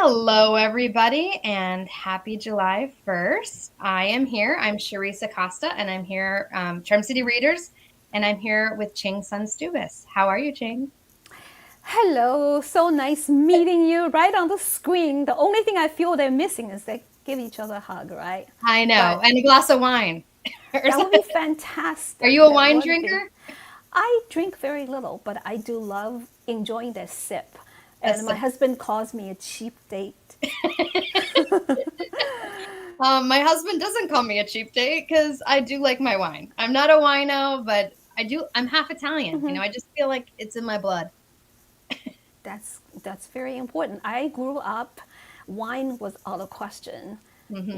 Hello, everybody, and happy July 1st. I am here. I'm Charissa Costa, and I'm here, Charm City Readers, and I'm here with Qin Sun Stubis. How are you, Qing? Hello, so nice meeting you right on the screen. The only thing I feel they're missing is they give each other a hug, right? I know, But and a glass of wine. Or that would be something. Are fantastic. you a That wine would be. drinker? I drink very little, but I do love enjoying that sip. A And my sip. husband calls me a cheap date. My husband doesn't call me a cheap date because I do like my wine. I'm not a wino, but I do. I'm half Italian. I just feel like it's in my blood. That's very important. I grew up, wine was out of question. Hmm.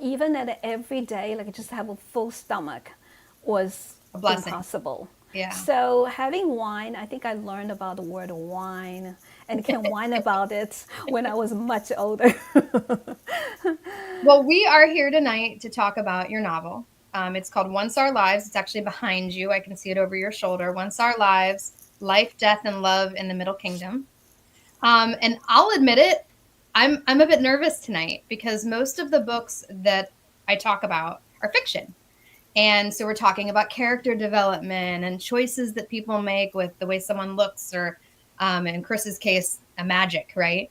Even at every day, like just have a full stomach was A blessing. impossible. Yeah. So having wine, I think I learned about the word wine and can whine about it when I was much older. Well, we are here tonight to talk about your novel. It's called Once Our Lives. It's actually behind you. I can see it over your shoulder. Once Our Lives, Life, Death, and Love in the Middle Kingdom. And I'll admit it, I'm a bit nervous tonight because most of the books that I talk about are fiction. And so we're talking about character development and choices that people make with the way someone looks, or in Chris's case, a magic, right?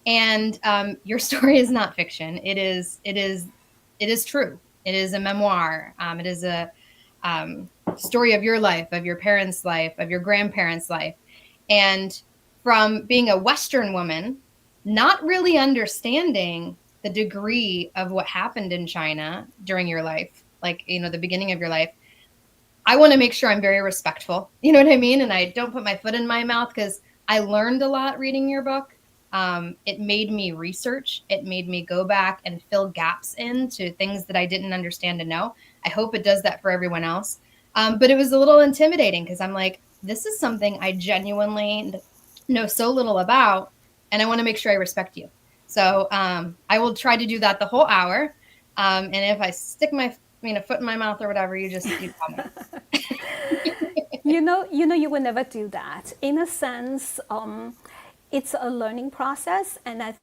And your story is not fiction. It is true. It is a memoir. It is a story of your life, of your parents' life, of your grandparents' life. And from being a Western woman, not really understanding the degree of what happened in China during your life, like, the beginning of your life, I want to make sure I'm very respectful. You know what I mean? And I don't put my foot in my mouth because I learned a lot reading your book. It made me research. It made me go back and fill gaps into things that I didn't understand and know. I hope it does that for everyone else. But it was a little intimidating because I'm like, this is something I genuinely know so little about, and I want to make sure I respect you. So I will try to do that the whole hour. And if I stick my foot in my mouth or whatever, you tell me. You would never do that. In a sense, it's a learning process, and I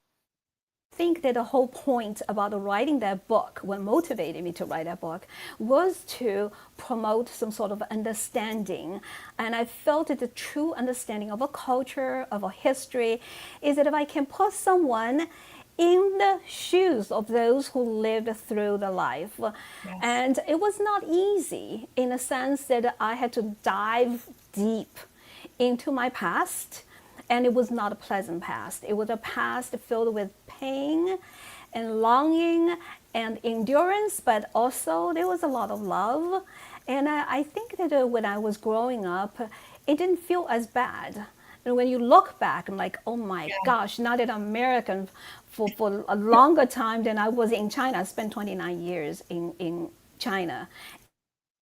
think that the whole point about writing that book, what motivated me to write that book, was to promote some sort of understanding. And I felt that the true understanding of a culture, of a history, is that if I can put someone in the shoes of those who lived through the life. Yes. And it was not easy in a sense that I had to dive deep into my past, and it was not a pleasant past. It was a past filled with pain and longing and endurance, but also there was a lot of love. And I think that when I was growing up, it didn't feel as bad. And when you look back, I'm like, oh my Yeah. gosh, now that I'm American for a longer time than I was in China. I spent 29 years in China.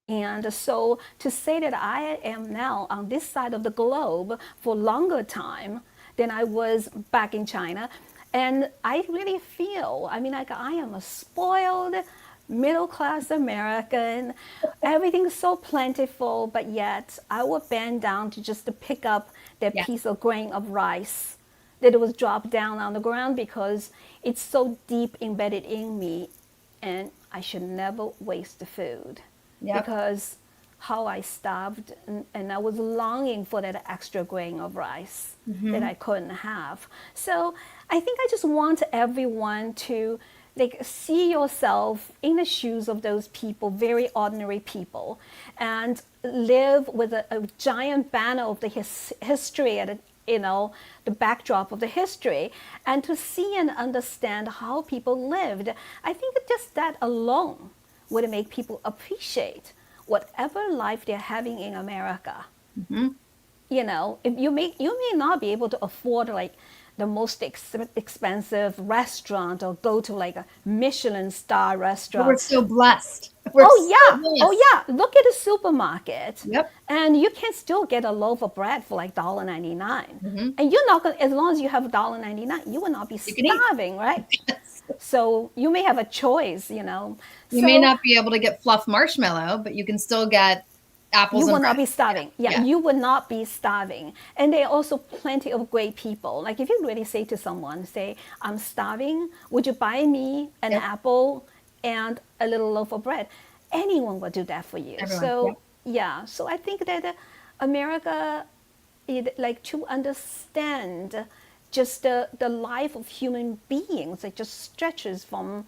And so to say that I am now on this side of the globe for longer time than I was back in China, and I really feel, I mean, like I am a spoiled middle class American. Everything's so plentiful, but yet I would bend down to just to pick up that Yeah. piece of grain of rice that it was dropped down on the ground because it's so deep embedded in me, and I should never waste the food Yep. because how I starved, and I was longing for that extra grain of rice that Hmm. I couldn't have. So I think I just want everyone to like see yourself in the shoes of those people, very ordinary people, and live with a giant banner of the history at the backdrop of the history, and to see and understand how people lived. I think that just that alone would make people appreciate whatever life they're having in America. Hmm. If you may not be able to afford like the most expensive restaurant or go to like a Michelin star But we're restaurant. so blessed. We're Oh so yeah, oh blessed. yeah. Look at the supermarket, Yep. and you can still get a loaf of bread for like $1.99. Hmm. And you're not gonna, as long as you have $1.99, you will not be You can eat. starving, right? So you may have a choice. You may So not be able to get fluff marshmallow, but you can still get Apples You and will not bread. be starving. Yeah, Yeah. you will not be starving. And there are also plenty of great people. Like if you really say to someone, say, I'm starving, would you buy me an Yep. apple and a little loaf of bread? Anyone will do that for you. Everyone. Yep. So yeah, so I think that America, like to understand just the life of human beings, it just stretches from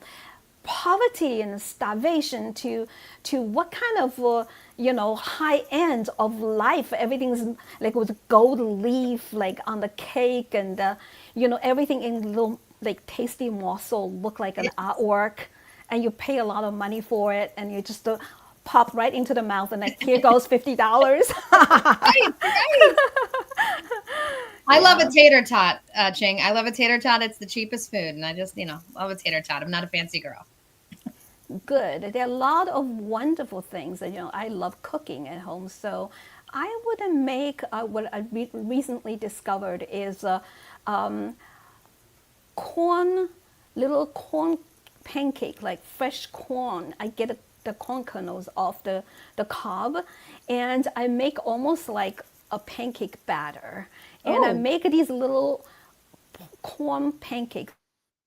poverty and starvation to what kind of high end of life. Everything's like with gold leaf like on the cake, and everything in little like tasty morsel look like an artwork, and you pay a lot of money for it, and you just pop right into the mouth, and like here goes $50. Right, right. I love a Yeah. tater tot, Ching. I love a tater tot. It's the cheapest food, and I just, love a tater tot. I'm not a fancy girl. Good. There are a lot of wonderful things that I love cooking at home. So I wouldn't make what I recently discovered is corn, little corn pancake, like fresh corn. I get the corn kernels off the cob, and I make almost like a pancake batter, and I Oh, make these little corn pancakes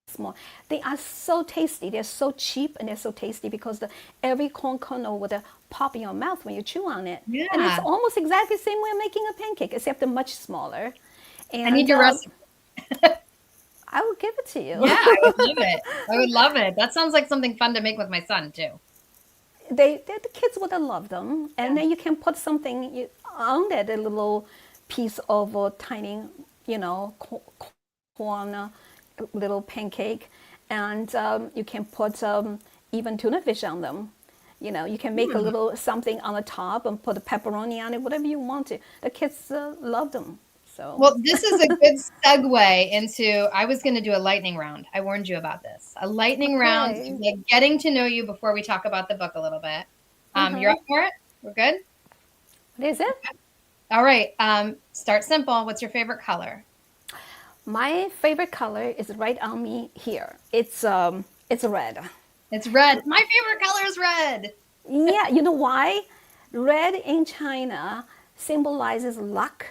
small. They are so tasty. They're so cheap and they're so tasty because every corn kernel would pop in your mouth when you chew on it. And it's yeah. almost exactly the same way of making a pancake, except they're much smaller. I need And your recipe. I will give it to you. Yeah, I would love it. I would love it. That sounds like something fun to make with my son too. The kids would have loved them. And Yeah. then you can put something on that, a little piece of a tiny, corn, little pancake. And you can put even tuna fish on them. You can make a Hmm. little something on the top and put a pepperoni on it, whatever you want to. The kids love them. So, Well, this is a good segue into. I was going to do a lightning round. I warned you about this. A lightning round, okay. like getting to know you before we talk about the book a little bit. You're up for it? We're good? What is it? All right. Start simple. What's your favorite color? My favorite color is right on me here. It's red. It's red. My favorite color is red. Yeah, you know why? Red in China symbolizes luck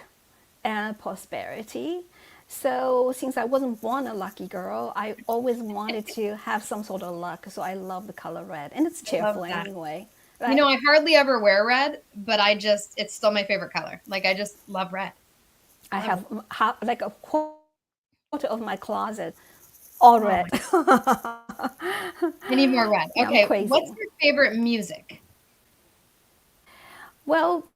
and prosperity. So since I wasn't born a lucky girl, I always wanted to have some sort of luck. So I love the color red, and it's I love cheerful that. anyway, right? I hardly ever wear red, but it's still my favorite color. Like, I just love red. I Love have like a quarter of my closet all Oh red. my, I need more red. Yeah, I'm Okay, what's crazy. your favorite music? Well,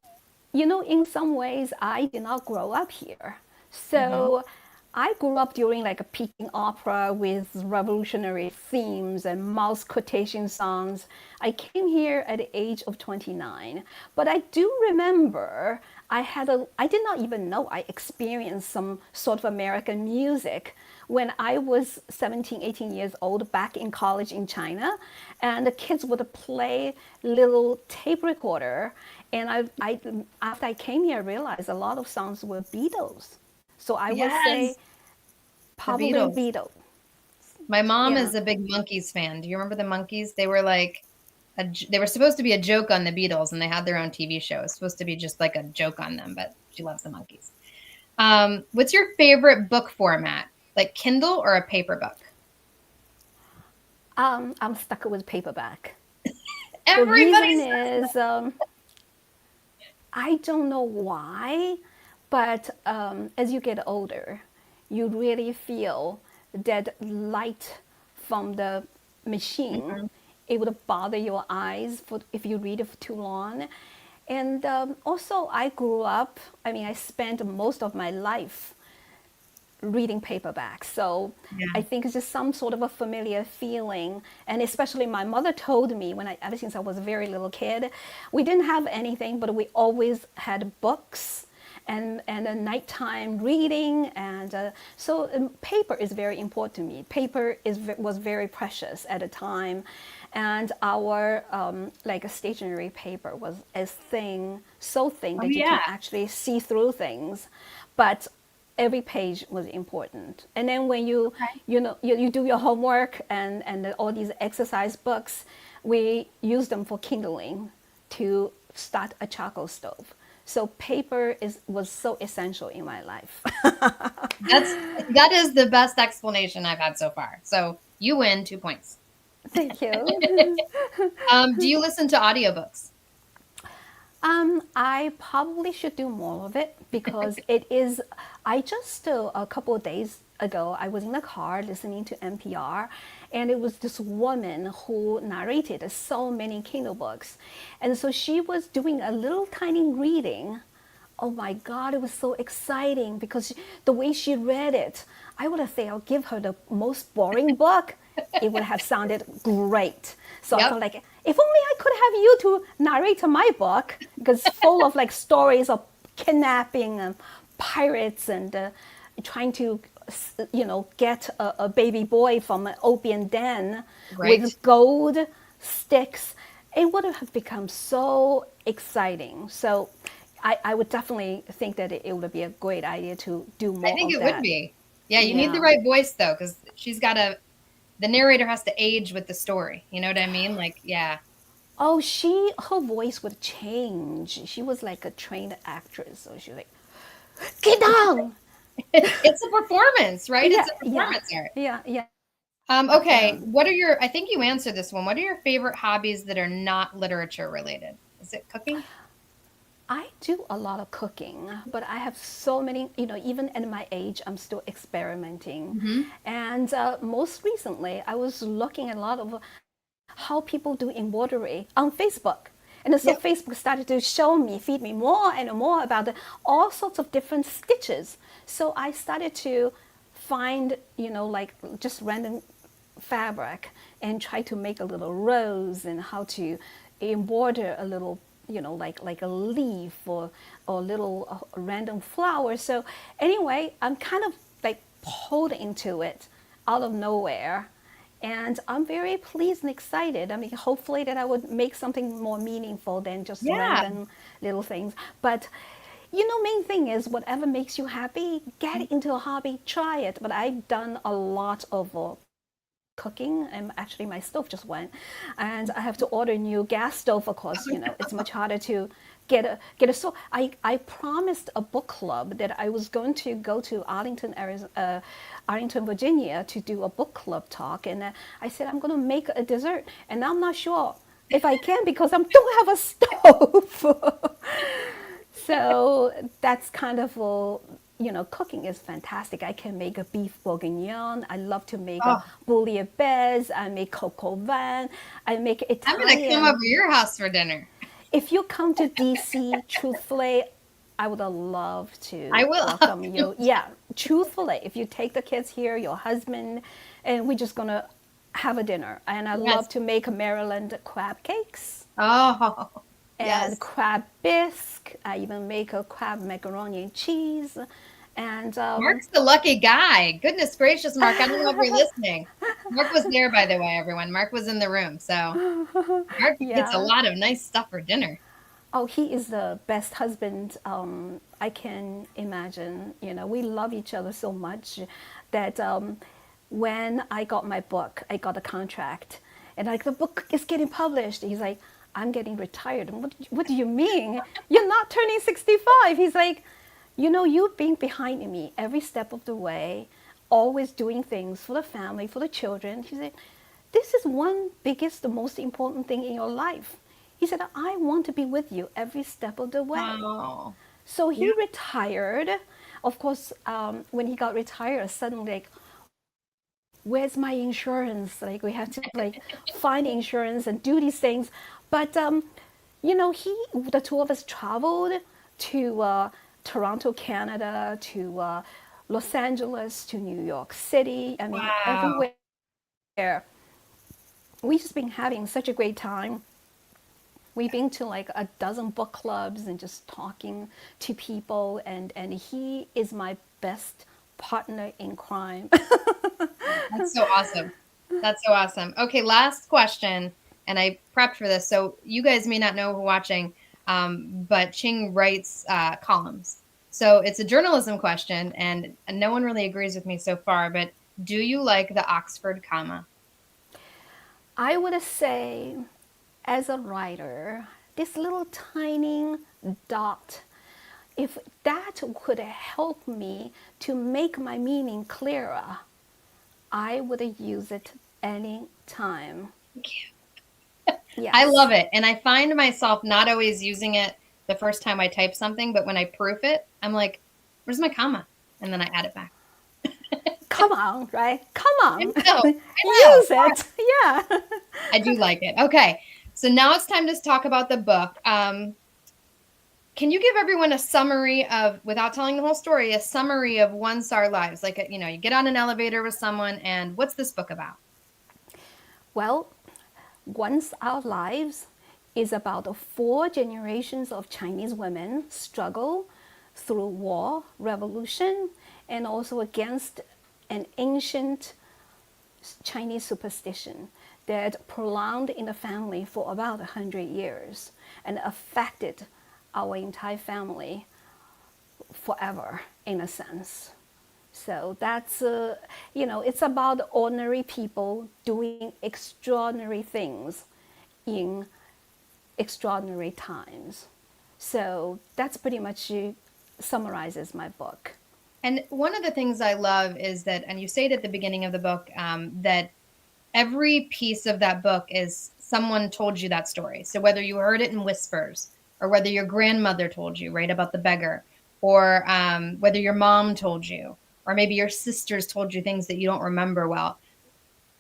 in some ways, I did not grow up here. Hmm. So I grew up during like a Peking opera with revolutionary themes and mouse quotation songs. I came here at the age of 29, but I do remember I did not even know I experienced some sort of American music when I was 17, 18 years old back in college in China, and the kids would play little tape recorder. And after I came here, I realized a lot of songs were Beatles. So I would say Yes, the probably Beatles. Beatles. My mom Yeah. is a big Monkees fan. Do you remember the Monkees? They were like they were supposed to be a joke on the Beatles, and they had their own TV show. It's supposed to be just like a joke on them, but she loves the Monkees. What's your favorite book format? Like Kindle or a paper book? I'm stuck with paperback. The Everybody reason says that. is I don't know why, but as you get older, you really feel that light from the machine. Mhm. It would bother your eyes if you read it for too long. And also, I grew up, I mean, I spent most of my life reading paperbacks. So Yeah. I think it's just some sort of a familiar feeling. And especially my mother told me ever since I was a very little kid, we didn't have anything, but we always had books and a nighttime reading. And paper is very important to me. Was very precious at the time. And our like a stationery paper was so thin Oh that you yeah. can actually see through things. But every page was important. And then when Okay. you do your homework and all these exercise books, we use them for kindling to start a charcoal stove. So paper was so essential in my life. That's that is the best explanation I've had so far. So you win 2 points. Thank you. Do you listen to audiobooks? I probably should do more of it because it is. I just a couple of days ago, I was in the car listening to NPR, and it was this woman who narrated so many Kindle books, and so she was doing a little tiny reading. Oh my God, it was so exciting because the way she read it, I would have said I'll give her the most boring book. It would have sounded great. So I Yep. felt like if only I could have you to narrate my book because it's full of like stories of kidnapping and pirates and trying to, get a baby boy from an opium den Right. with gold sticks. It would have become so exciting. So I would definitely think that it would be a great idea to do I more think of it would that. be. Yeah, you need the Yeah. right voice though, because the narrator has to age with the story. You know what I mean? Like, yeah. Oh, her voice would change. She was like a trained actress. So she was like, get down. It's a performance, right? It's Yeah, a yeah, performance art. yeah, yeah. Okay. So I think you answered this one. What are your favorite hobbies that are not literature related? Is it cooking? I do a lot of cooking, but I have so many, even at my age, I'm still experimenting. Hmm. And most recently, I was looking at a lot of how people do embroidery on Facebook. And so Yep. Facebook started to feed me more and more about all sorts of different stitches. So I started to find, like just random fabric and try to make a little rose and how to embroider a little, like a leaf or little random flower. So anyway, I'm kind of like pulled into it out of nowhere, and I'm very pleased and excited. I mean, hopefully that I would make something more meaningful than just Yeah. random little things. But main thing is whatever makes you happy, get into a hobby, try it. But I've done a lot of cooking, and actually my stove just went, and I have to order a new gas stove. Of course, it's much harder to get a so I promised a book club that I was going to go to Arlington, Arizona, Arlington, Virginia, to do a book club talk, and I said I'm going to make a dessert, and I'm not sure if I can because I don't have a stove. So that's kind of cooking is fantastic. I can make a beef bourguignon. I love to make a Oh, bouillabaisse. I make coq au vin. I make I'm gonna come over Italian. to your house for dinner. If you come to DC, truthfully, I would love I to will. welcome you. Yeah, truthfully, if you take the kids here, your husband, and we're just gonna have a dinner. And I love Yes. to make Maryland crab cakes Oh, and yes. crab bisque. I even make a crab macaroni and cheese. And Mark's the lucky guy. Goodness gracious, Mark. I don't know if you're listening. Mark was there, by the way, everyone. Mark was in the room. So Mark gets a yeah, lot of nice stuff for dinner. oh, he is the best husband I can imagine. We love each other so much that when I got my book, I got a contract, and like the book is getting published. He's like, I'm getting retired. And what do you mean? You're not turning 65. He's like, you've been behind me every step of the way, always doing things for the family, for the children. He said, this is one biggest, the most important thing in your life. He said, I want to be with you every step of the way. Oh, So yeah. he retired. Of course, when he got retired, suddenly like, where's my insurance? Like we have to like find insurance and do these things. But the two of us traveled to Toronto, Canada, to Los Angeles, to New York City. I mean, Wow. everywhere. We just been having such a great time. We've been to like a dozen book clubs and just talking to people, and he is my best partner in crime. That's so awesome. That's so awesome. Okay, last question. And I prepped for this. So you guys may not know who are watching, but Ching writes columns. So it's a journalism question, and no one really agrees with me so far. But do you like the Oxford comma? I would say, as a writer, this little tiny dot, if that could help me to make my meaning clearer, I would use it any time. I Yes. love it. And I find myself not always using it the first time I type something, but when I proof it, I'm like, where's my comma? And then I add it back. Come on, right? Come I on. know. I know. Use it. Yeah. I do like it. Okay. So now it's time to talk about the book. Can you give everyone a summary of, without telling the whole story, a summary of Once Our Lives? Like, you get on an elevator with someone, and what's this book about? Well, Once Our Lives is about 4 generations of Chinese women struggle through war, revolution, and also against an ancient Chinese superstition that prolonged in the family for about 100 years and affected our entire family forever, in a sense. So that's, it's about ordinary people doing extraordinary things in extraordinary times. So that's pretty much summarizes my book. And one of the things I love is that, and you say it at the beginning of the book, that every piece of that book is someone told you that story. So whether you heard it in whispers, or whether your grandmother told you, right, about the beggar, or whether your mom told you, or maybe your sisters told you things that you don't remember well.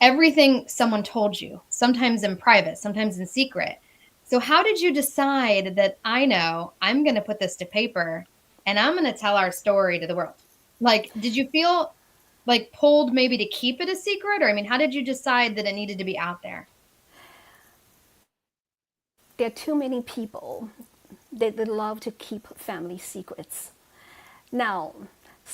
Everything someone told you, sometimes in private, sometimes in secret. So how did you decide that I know I'm going to put this to paper and I'm going to tell our story to the world? Like, did you feel like pulled maybe to keep it a secret? Or, I mean, how did you decide that it needed to be out there? There are too many people that love to keep family secrets. Now,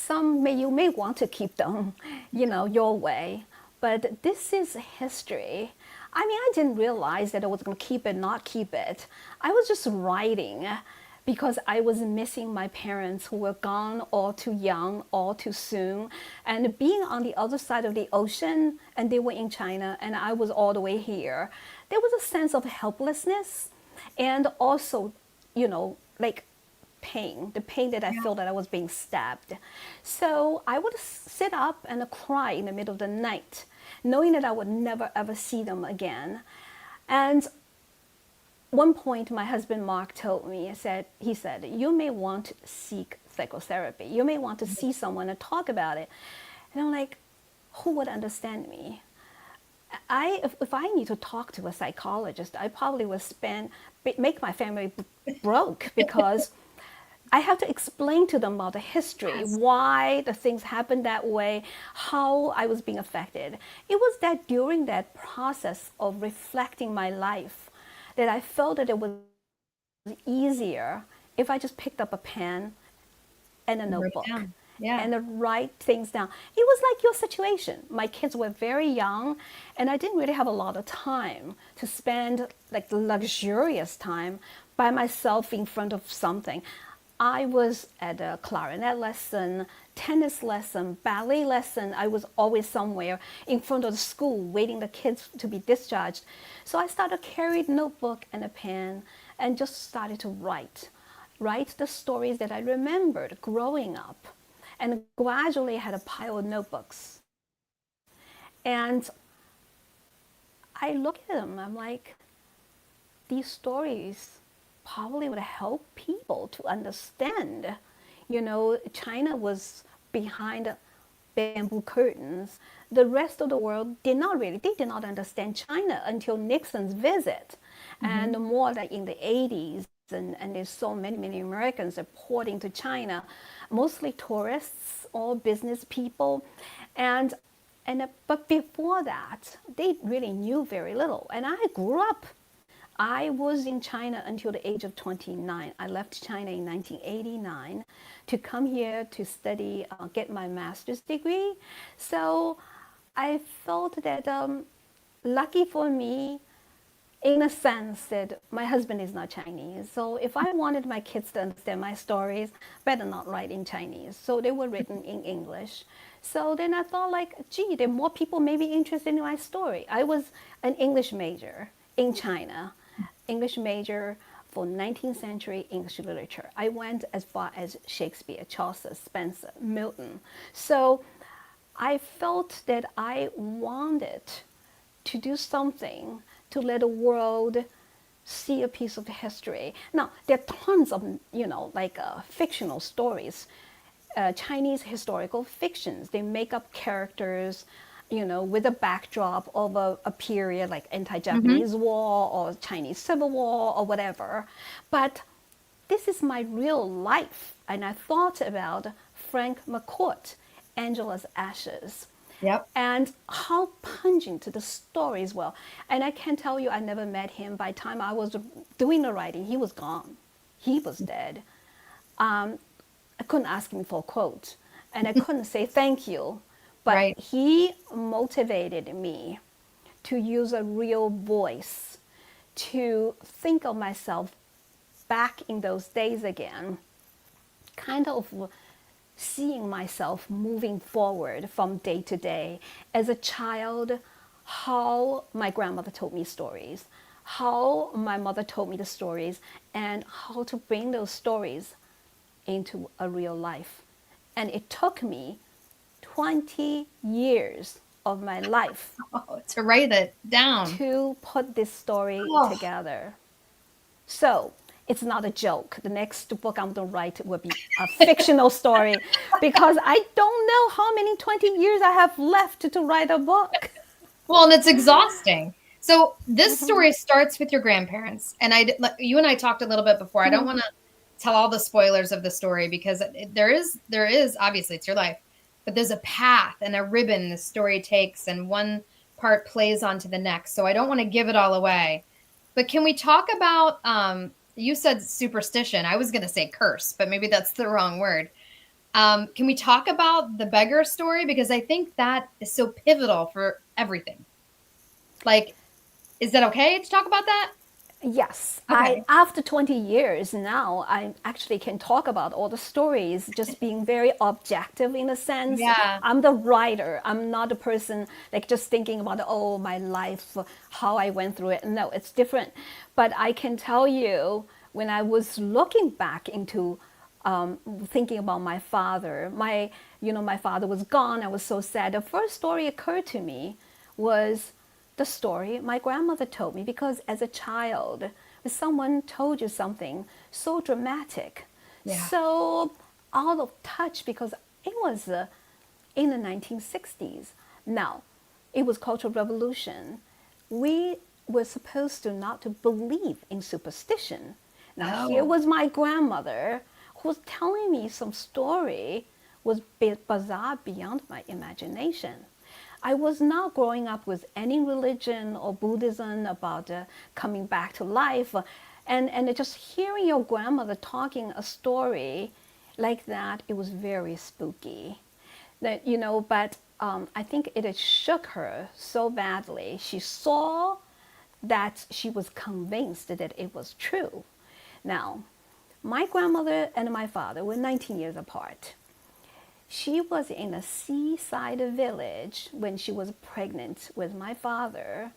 you may want to keep them, your way, but this is history. I mean, I didn't realize that I was going to keep it, not keep it. I was just writing because I was missing my parents who were gone all too young, all too soon. And being on the other side of the ocean, and they were in China, and I was all the way here, there was a sense of helplessness and also, like pain, the pain that I Yeah. felt that I was being stabbed. So I would sit up and cry in the middle of the night, knowing that I would never ever see them again. And one point, my husband Mark told me, he said, you may want to seek psychotherapy. You may want to see someone and talk about it. And I'm like, who would understand me? If I need to talk to a psychologist, I probably would make my family broke because I have to explain to them about the history, Yes. why the things happened that way, how I was being affected. It was that during that process of reflecting my life that I felt that it was easier if I just picked up a pen and a You wrote it notebook down. Yeah. and write things down. It was like your situation. My kids were very young, and I didn't really have a lot of time to spend like the luxurious time by myself in front of something. I was at a clarinet lesson, tennis lesson, ballet lesson. I was always somewhere in front of the school waiting the kids to be discharged. So I started carrying a notebook and a pen and just started to write the stories that I remembered growing up. And gradually I had a pile of notebooks. And I look at them, I'm like, these stories probably would help people to understand. China was behind bamboo curtains. The rest of the world did not understand China until Nixon's visit. Mm-hmm. And more like in the 80s, and there's so many Americans are porting to China, mostly tourists or business people. But before that, they really knew very little. And I grew up. I was in China until the age of 29. I left China in 1989 to come here to study, get my master's degree. So I felt that lucky for me, in a sense that my husband is not Chinese. So if I wanted my kids to understand my stories, better not write in Chinese. So they were written in English. So then I thought like, gee, there are more people maybe interested in my story. I was an English major in China, English major for 19th century English literature. I went as far as Shakespeare, Chaucer, Spencer, Milton. So I felt that I wanted to do something to let the world see a piece of history. Now, there are tons of, fictional stories, Chinese historical fictions. They make up characters, with a backdrop of a period like Hmm. anti-Japanese war or Chinese civil war or whatever. But this is my real life. And I thought about Frank McCourt, Angela's Ashes, Yep. and how pungent the stories were. And I can tell you, I never met him. By the time I was doing the writing, he was gone. He was dead. I couldn't ask him for a quote, and I couldn't say thank you. But Right. he motivated me to use a real voice, to think of myself back in those days again, kind of seeing myself moving forward from day to day. As a child, how my grandmother told me stories, how my mother told me the stories, and how to bring those stories into a real life. And it took me 20 years of my life Oh, to write it down. to put this story Oh, together. So it's not a joke. The next book I'm going to write will be a fictional story because I don't know how many 20 years I have left to write a book. well, and it's exhausting. So this story starts with your grandparents, and you and I talked a little bit before. I don't want to tell all the spoilers of the story because there is obviously it's your life, but there's a path and a ribbon the story takes, and one part plays onto the next. So I don't want to give it all away. But can we talk about? You said superstition. I was going to say curse, but maybe that's the wrong word. Can we talk about the beggar story because I think that is so pivotal for everything. Like, is that okay to talk about that? Yes, I Okay. after 20 years now, I actually can talk about all the stories, just being very objective in a sense. Yeah. I'm the writer. I'm not a person like just thinking about oh my life, how I went through it. No, it's different. But I can tell you when I was looking back into thinking about my father, my father was gone. I was so sad. The first story occurred to me was the story my grandmother told me because as a child, if someone told you something so dramatic, Yeah. so out of touch because it was in the 1960s. Now, it was Cultural Revolution. We were supposed to not to believe in superstition. Now, here Oh, was my grandmother who was telling me some story was bizarre beyond my imagination. I was not growing up with any religion or Buddhism about coming back to life. And just hearing your grandmother talking a story like that, it was very spooky. But I think it had shook her so badly. She saw that she was convinced that it was true. Now, my grandmother and my father were 19 years apart. She was in a seaside village when she was pregnant with my father.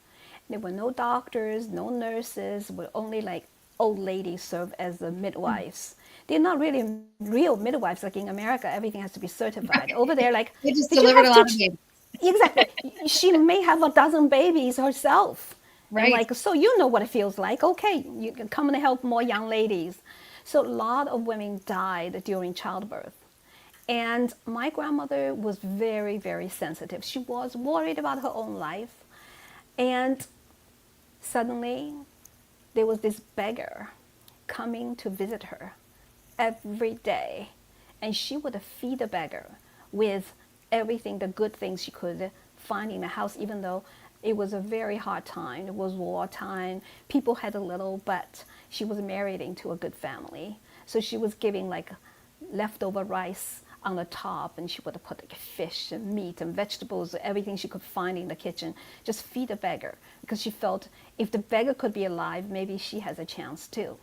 There were no doctors, no nurses, were only like old ladies serve as the midwives. They're not really real midwives like in America. Everything has to be certified. right. Over there, like, They just did you delivered a have to? lot of babies. Exactly. She may have a dozen babies herself. And Right. like, so you know what it feels like. Okay, you can come and help more young ladies. So a lot of women died during childbirth. And my grandmother was very, very sensitive. She was worried about her own life. And suddenly, there was this beggar coming to visit her every day. And she would feed the beggar with everything, the good things she could find in the house, even though it was a very hard time. It was wartime. People had a little, but she was married into a good family. So she was giving like leftover rice on the top, and she would put like fish and meat and vegetables, everything she could find in the kitchen, just feed the beggar because she felt if the beggar could be alive, maybe she has a chance too.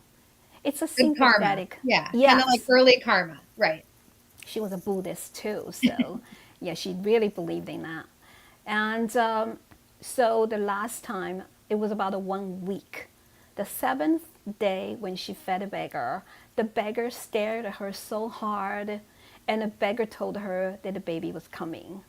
It's a Good karma. sympathetic, Yeah. Kind of like yes. early karma. Right. She was a Buddhist too, so yeah, she really believed in that. And so the last time, it was about a 1 week. The seventh day when she fed a beggar, the beggar stared at her so hard, and the beggar told her that the baby was coming.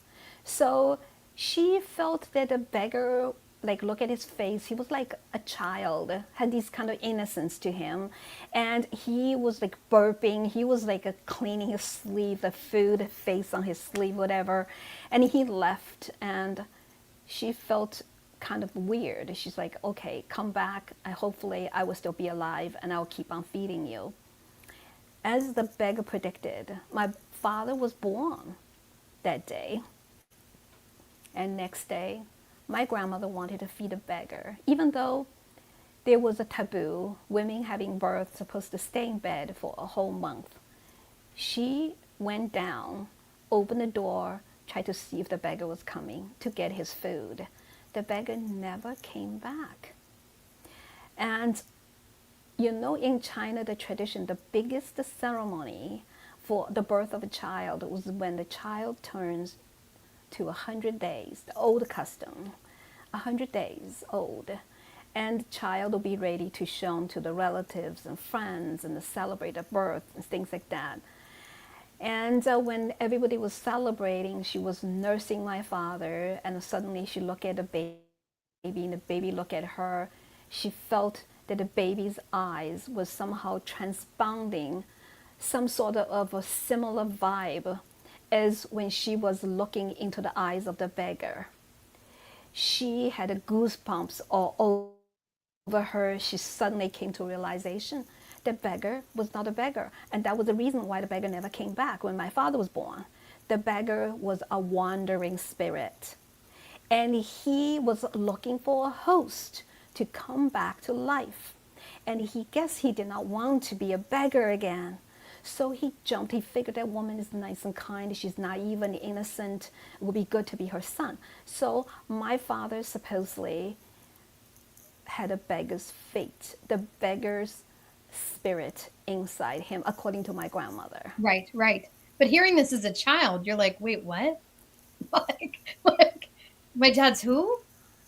So she felt that the beggar, like, look at his face, he was like a child, had this kind of innocence to him. And he was like burping, he was like cleaning his sleeve, the food face on his sleeve, whatever. And he left, and she felt kind of weird. She's like, okay, come back. Hopefully I will still be alive and I'll keep on feeding you. As the beggar predicted, my father was born that day. And next day, my grandmother wanted to feed a beggar, even though there was a taboo, women having birth supposed to stay in bed for a whole month. She went down, opened the door, tried to see if the beggar was coming to get his food. The beggar never came back. And you know, in China, the tradition, the biggest ceremony for the birth of a child was when the child turns to 100 days, the old custom, 100 days old. And the child will be ready to shown to the relatives and friends and to celebrate a birth and things like that. And when everybody was celebrating, she was nursing my father, and suddenly she looked at the baby, and the baby looked at her. She felt that the baby's eyes was somehow transponding some sort of a similar vibe as when she was looking into the eyes of the beggar. She had goosebumps all over her. She suddenly came to a realization the beggar was not a beggar. And that was the reason why the beggar never came back when my father was born. The beggar was a wandering spirit. And he was looking for a host to come back to life. And he guessed he did not want to be a beggar again. So he jumped. He figured that woman is nice and kind. She's naive and innocent. It would be good to be her son. So my father supposedly had a beggar's fate, the beggar's spirit inside him, according to my grandmother. Right, right. But hearing this as a child, you're like, wait, what? like my dad's who?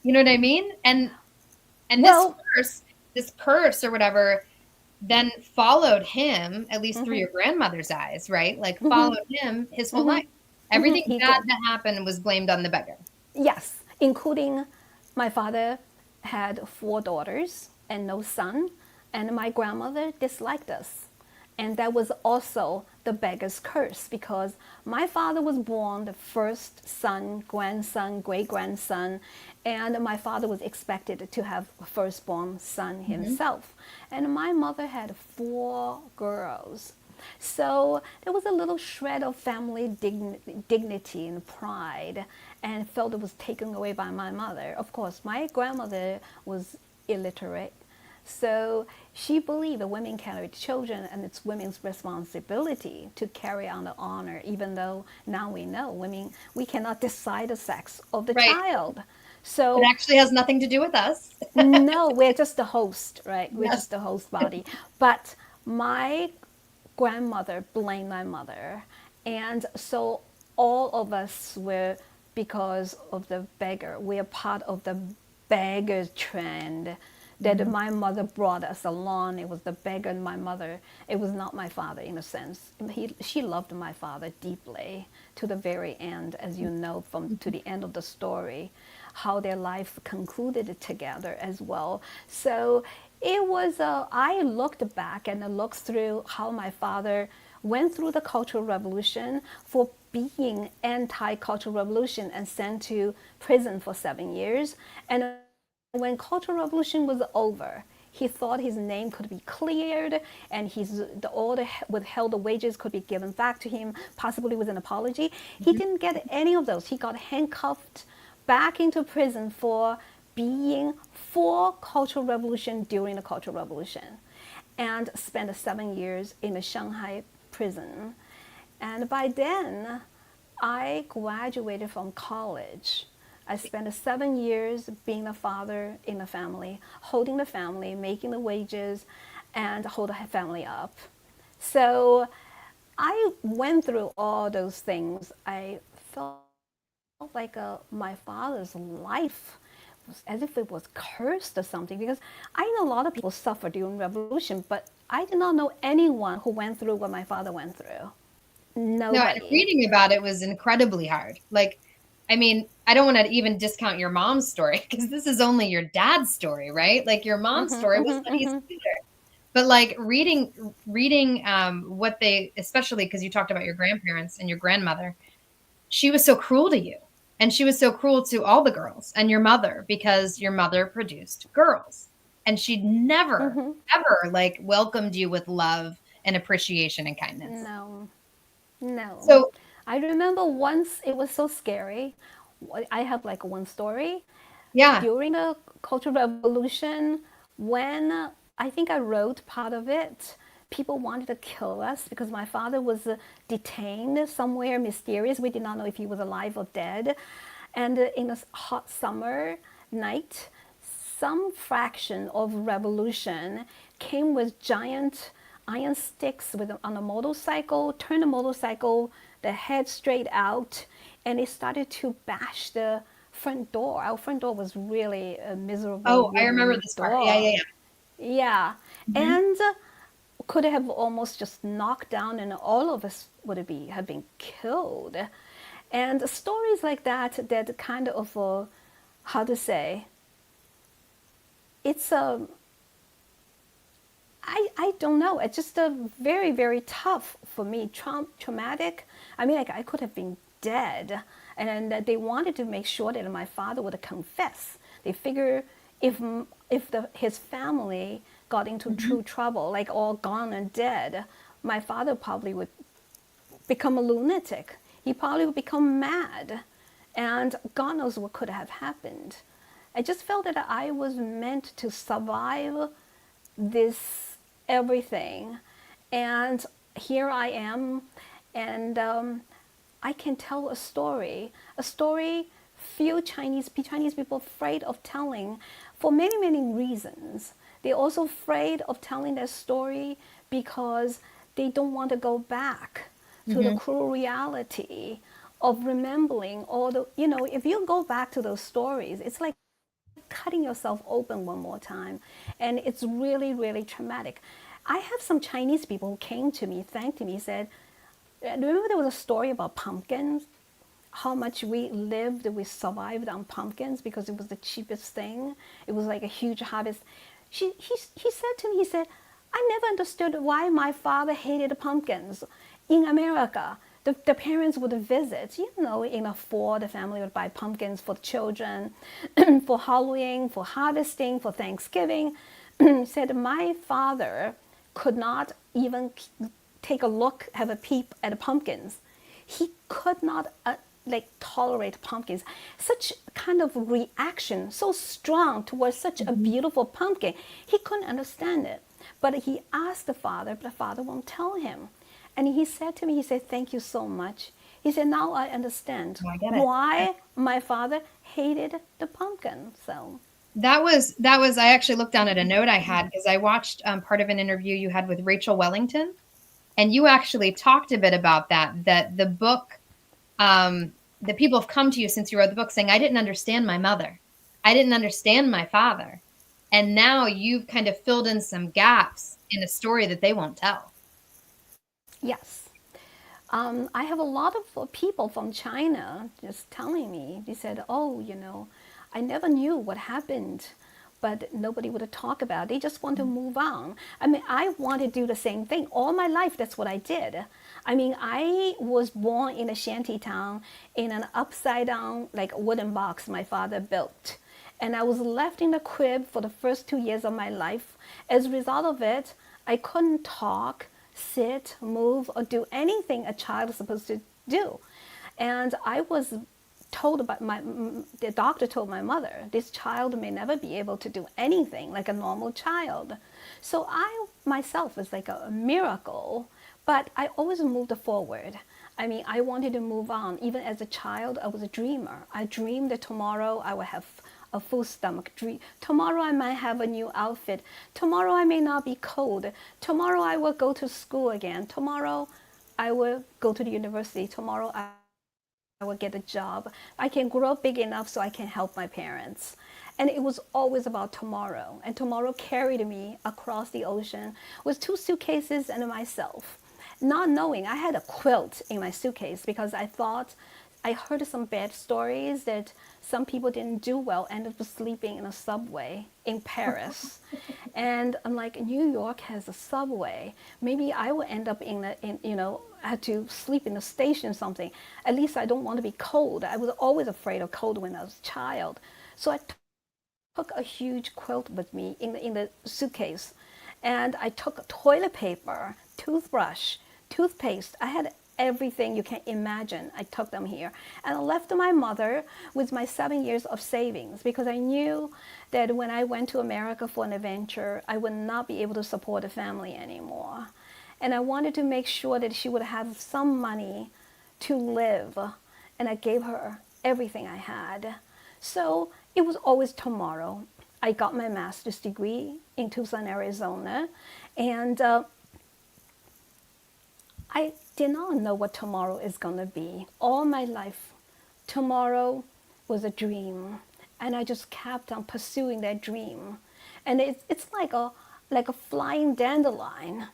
You know what I mean? And Well, this curse or whatever, then followed him, at least through your grandmother's eyes, right? Like followed him his whole life. Everything he bad did. that happened was blamed on the beggar. Yes, including my father had 4 daughters and no son, and my grandmother disliked us. And that was also the beggar's curse because my father was born the first son, grandson, great grandson, and my father was expected to have a firstborn son himself. And my mother had 4 girls. So there was a little shred of family dignity and pride, and felt it was taken away by my mother. Of course, my grandmother was illiterate, so she believed that women carried children and it's women's responsibility to carry on the honor, even though now we know women, we cannot decide the sex of the Right. child. It So actually has nothing to do with us. no, we're just the host, right? We're Yes. just the host body. But my grandmother blamed my mother. And so all of us were, because of the beggar, we're part of the beggar trend that my mother brought us along. It was the beggar and my mother. It was not my father in a sense. She loved my father deeply to the very end, as you know, from to the end of the story, how their life concluded together as well. So it was, I looked back and I looked through how my father went through the Cultural Revolution for being anti-Cultural Revolution and sent to prison for 7 years. And when Cultural Revolution was over, he thought his name could be cleared and all the withheld wages could be given back to him, possibly with an apology. He didn't get any of those. He got handcuffed back into prison for being for Cultural Revolution during the Cultural Revolution, and spent 7 years in a Shanghai prison. And by then, I graduated from college. I spent 7 years being a father in the family, holding the family, making the wages, and hold the family up. So I went through all those things. I felt like my father's life as if it was cursed or something. Because I know a lot of people suffered during revolution, but I did not know anyone who went through what my father went through. No, and Nobody. reading about it was incredibly hard. Like, I mean, I don't want to even discount your mom's story because this is only your dad's story, right? Like your mom's story wasn't easy either. But like reading what they, especially because you talked about your grandparents and your grandmother, she was so cruel to you. And she was so cruel to all the girls and your mother because your mother produced girls. And she'd never, ever like welcomed you with love and appreciation and kindness. No, no. So, I remember once it was so scary. I have like one story yeah. during the Cultural Revolution when I think I wrote part of it. People wanted to kill us because my father was detained somewhere mysterious. We did not know if he was alive or dead. And in a hot summer night, some fraction of revolution came with giant iron sticks on a motorcycle, turned the motorcycle, the head straight out, and they started to bash the front door. Our front door was really a miserable Oh, I remember wooden this part. Yeah, door. yeah, yeah. Yeah. Mhm. And could have almost just knocked down and all of us would have been killed. And stories like that kind of, how to say, it's a, I don't know. It's just a very, very tough for me, traumatic. I mean, like I could have been dead. And they wanted to make sure that my father would confess. They figure if his family got into Mhm. true trouble, like all gone and dead, my father probably would become a lunatic. He probably would become mad. And God knows what could have happened. I just felt that I was meant to survive this everything. And here I am, and I can tell a story few Chinese people afraid of telling for many, many reasons. They're also afraid of telling their story because they don't want to go back to the Mhm. cruel reality of remembering all the, if you go back to those stories, it's like cutting yourself open one more time. And it's really, really traumatic. I have some Chinese people who came to me, thanked me, said, remember there was a story about pumpkins? How much we survived on pumpkins because it was the cheapest thing. It was like a huge harvest. He said to me, he said, I never understood why my father hated pumpkins. In America, the parents would visit, in a fall, the family would buy pumpkins for the children, for Halloween, for harvesting, for Thanksgiving. Said my father could not even take a look, have a peep at the pumpkins. He could not like tolerate pumpkins. Such kind of reaction, so strong towards such a Mhm. beautiful pumpkin. He couldn't understand it. But he asked the father, but the father won't tell him. And he said to me, he said, thank you so much. He said, now I understand Oh, I get it. why my father hated the pumpkin. So, That was I actually looked down at a note I had because I watched part of an interview you had with Rachel Wellington, and you actually talked a bit about that the book that people have come to you since you wrote the book saying, I didn't understand my mother. I didn't understand my father. And now you've kind of filled in some gaps in a story that they won't tell. yes. I have a lot of people from China just telling me, they said, oh, I never knew what happened, but nobody would talk about it. They just want to move on. I mean, I want to do the same thing. All my life, that's what I did. I mean, I was born in a shanty town in an upside down, like wooden box my father built. And I was left in the crib for the first 2 years of my life. As a result of it, I couldn't talk, sit, move, or do anything a child is supposed to do. And I was told about the doctor told my mother, this child may never be able to do anything like a normal child. So I myself was like a miracle, but I always moved forward. I mean, I wanted to move on. Even as a child, I was a dreamer. I dreamed that tomorrow I would have a full stomach. Tomorrow I might have a new outfit. Tomorrow I may not be cold. Tomorrow I will go to school again. Tomorrow I will go to the university. Tomorrow I would get a job. I can grow big enough so I can help my parents. And it was always about tomorrow. And tomorrow carried me across the ocean with 2 suitcases and myself. Not knowing, I had a quilt in my suitcase because I thought I heard some bad stories that some people didn't do well, ended up sleeping in a subway in Paris. And I'm like, New York has a subway. Maybe I will end up had to sleep in a station or something. At least I don't want to be cold. I was always afraid of cold when I was a child. So I took a huge quilt with me in the suitcase. And I took toilet paper, toothbrush, toothpaste. I had everything you can imagine. I took them here. And I left my mother with my 7 years of savings because I knew that when I went to America for an adventure, I would not be able to support a family anymore. And I wanted to make sure that she would have some money to live. And I gave her everything I had. So it was always tomorrow. I got my master's degree in Tucson, Arizona, and I did not know what tomorrow is going to be. All my life, tomorrow was a dream, and I just kept on pursuing that dream. And it's like a flying dandelion.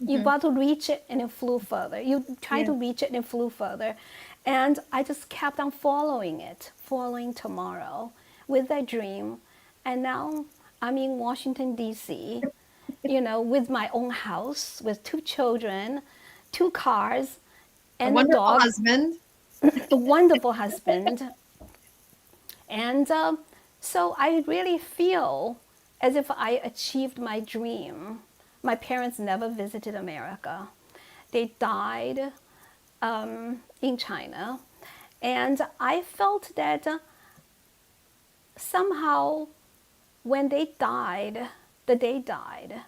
You Mhm. about to reach it and it flew further. You try Yeah. to reach it and it flew further. And I just kept on following it, following tomorrow with that dream. And now I'm in Washington, D.C., with my own house, with 2 children, 2 cars, A and a wonderful dog, husband. a wonderful husband. And so I really feel as if I achieved my dream. My parents never visited America. They died in China. And I felt that somehow when they died, the day died,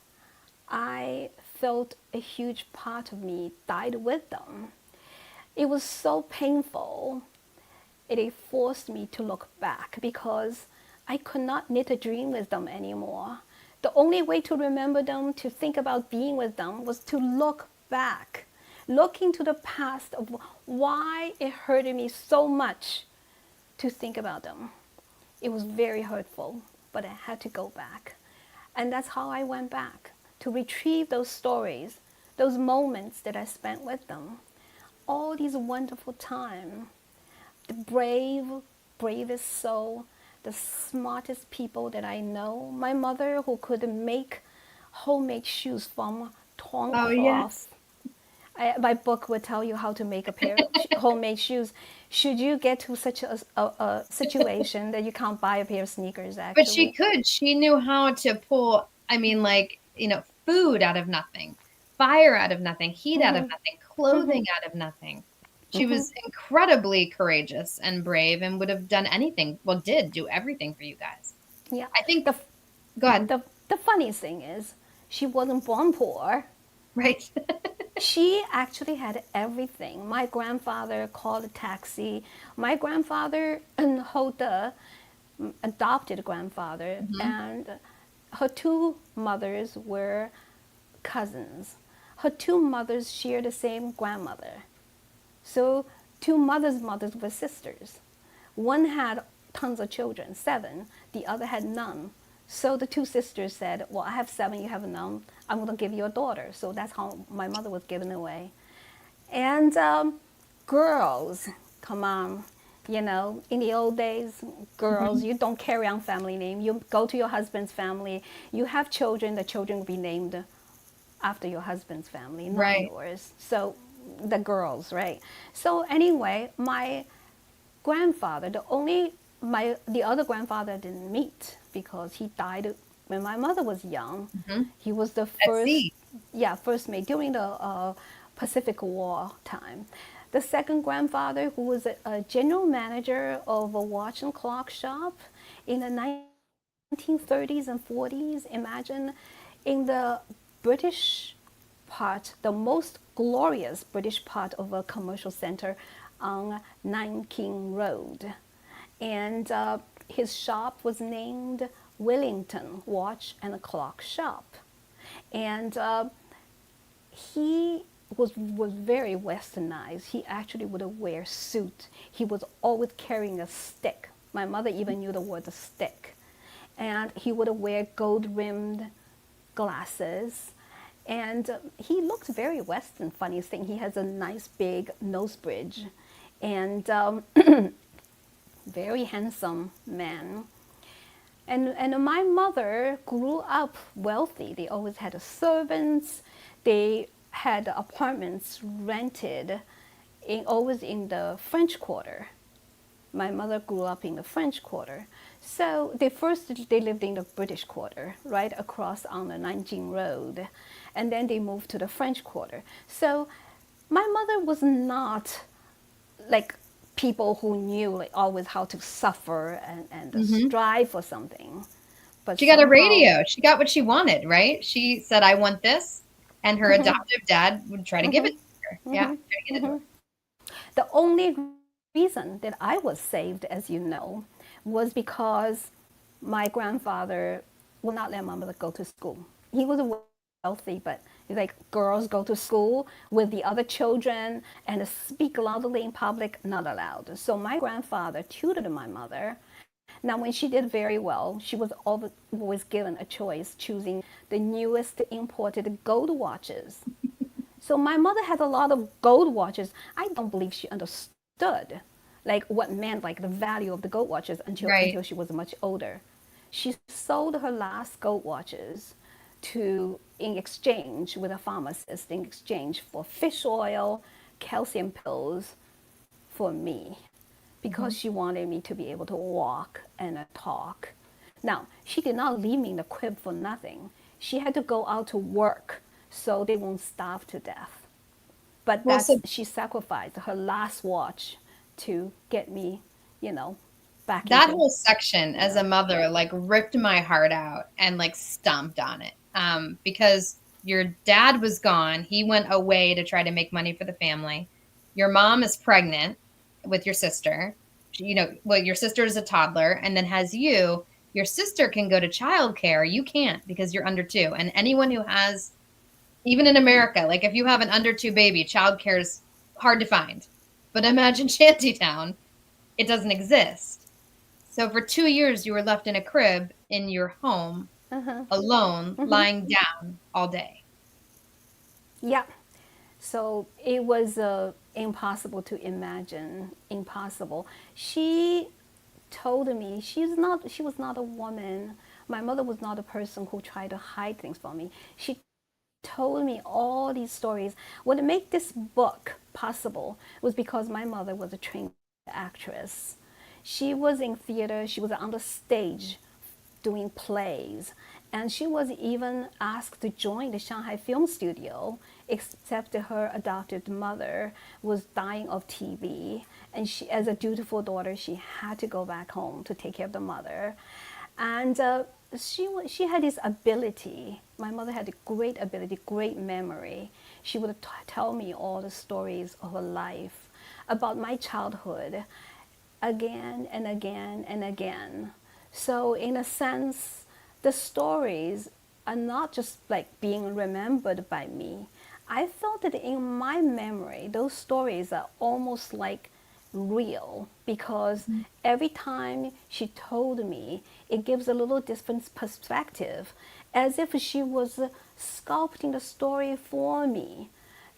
I felt a huge part of me died with them. It was so painful. It forced me to look back because I could not knit a dream with them anymore. The only way to remember them, to think about being with them, was to look back, look into the past of why it hurted me so much to think about them. It was very hurtful, but I had to go back. And that's how I went back to retrieve those stories, those moments that I spent with them. All these wonderful time. The bravest soul, the smartest people that I know. My mother who could make homemade shoes from torn Oh, yes. cloth. My book would tell you how to make a pair of homemade shoes. Should you get to such a situation that you can't buy a pair of sneakers, But she actually. could. She knew how to pull, I mean, like, food out of nothing, fire out of nothing, heat out of nothing, clothing out of nothing. She was incredibly courageous and brave and would have done anything, well, did do everything for you guys. Yeah. I think, The, go ahead. the funniest thing is, she wasn't born poor. Right. She actually had everything. My grandfather called a taxi. My grandfather and Hoda, adopted grandfather, Mhm. and her 2 mothers were cousins. Her 2 mothers shared the same grandmother. So 2 mothers' mothers were sisters. One had tons of children, 7. The other had none. So the 2 sisters said, well, I have 7, you have none. I'm going to give you a daughter. So that's how my mother was given away. And girls, come on. In the old days, girls, Mhm. you don't carry on family name. You go to your husband's family. You have children, the children will be named after your husband's family, not Right. yours. So the girls, right? So anyway, my grandfather, the other grandfather I didn't meet because he died when my mother was young. Mhm. He was the At first, sea. yeah, first mate during the Pacific War time. The second grandfather, who was a general manager of a watch and clock shop in the 1930s and 40s. Imagine in the British part, the most glorious British part of a commercial center on Nanking Road. And his shop was named Wellington Watch and Clock Shop. And he was very westernized. He actually would wear suit. He was always carrying a stick. My mother even knew the word stick. And he would wear gold rimmed glasses. And he looked very Western. Funniest thing, he has a nice big nose bridge. And very handsome man. And my mother grew up wealthy. They always had servants. They had apartments rented always in the French Quarter. My mother grew up in the French Quarter. So they lived in the British Quarter, right across on the Nanjing Road. And then they moved to the French Quarter. So my mother was not like people who knew like always how to suffer and Mm-hmm. strive for something. But She got a somehow, radio. She got what she wanted, right? She said, I want this. And her adoptive dad would try to give it to her. Yeah, try to get it to her. the only reason that I was saved, as you know, was because my grandfather would not let my mother go to school. He was wealthy, but he's like, girls go to school with the other children and speak loudly in public, not allowed. So my grandfather tutored my mother. Now, when she did very well, she was always given a choice, choosing the newest imported gold watches. So my mother had a lot of gold watches. I don't believe she understood like what meant like the value of the gold watches Right. until she was much older. She sold her last gold watches to in exchange with a pharmacist in exchange for fish oil, calcium pills for me Mm-hmm. because she wanted me to be able to walk and talk. Now, she did not leave me in the crib for nothing. She had to go out to work so they won't starve to death. But Well, so she sacrificed her last watch to get me, you know, back that into, whole section you as a know. mother like ripped my heart out and like stomped on it. Because your dad was gone. He went away to try to make money for the family. Your mom is pregnant with your sister. You know, well, your sister is a toddler and then has you. Your sister can go to childcare. You can't because you're under two. And anyone who has, even in America, like if you have an under two baby, childcare is hard to find. But imagine Shantytown, it doesn't exist. So for 2 years, you were left in a crib in your home, alone, lying down all day. Yeah. So it was impossible to imagine, impossible. She told me she was not a woman. My mother was not a person who tried to hide things from me. She told me all these stories. What made this book possible was because my mother was a trained actress. She was in theater, she was on the stage doing plays, and she was even asked to join the Shanghai Film Studio, except that her adopted mother was dying of TB, and she, as a dutiful daughter, she had to go back home to take care of the mother. And she had this ability. My mother had a great ability, great memory. She would tell me all the stories of her life about my childhood again and again and again. So, in a sense, the stories are not just like being remembered by me. I felt that in my memory, those stories are almost like real because every time she told me, it gives a little different perspective, as if she was sculpting the story for me.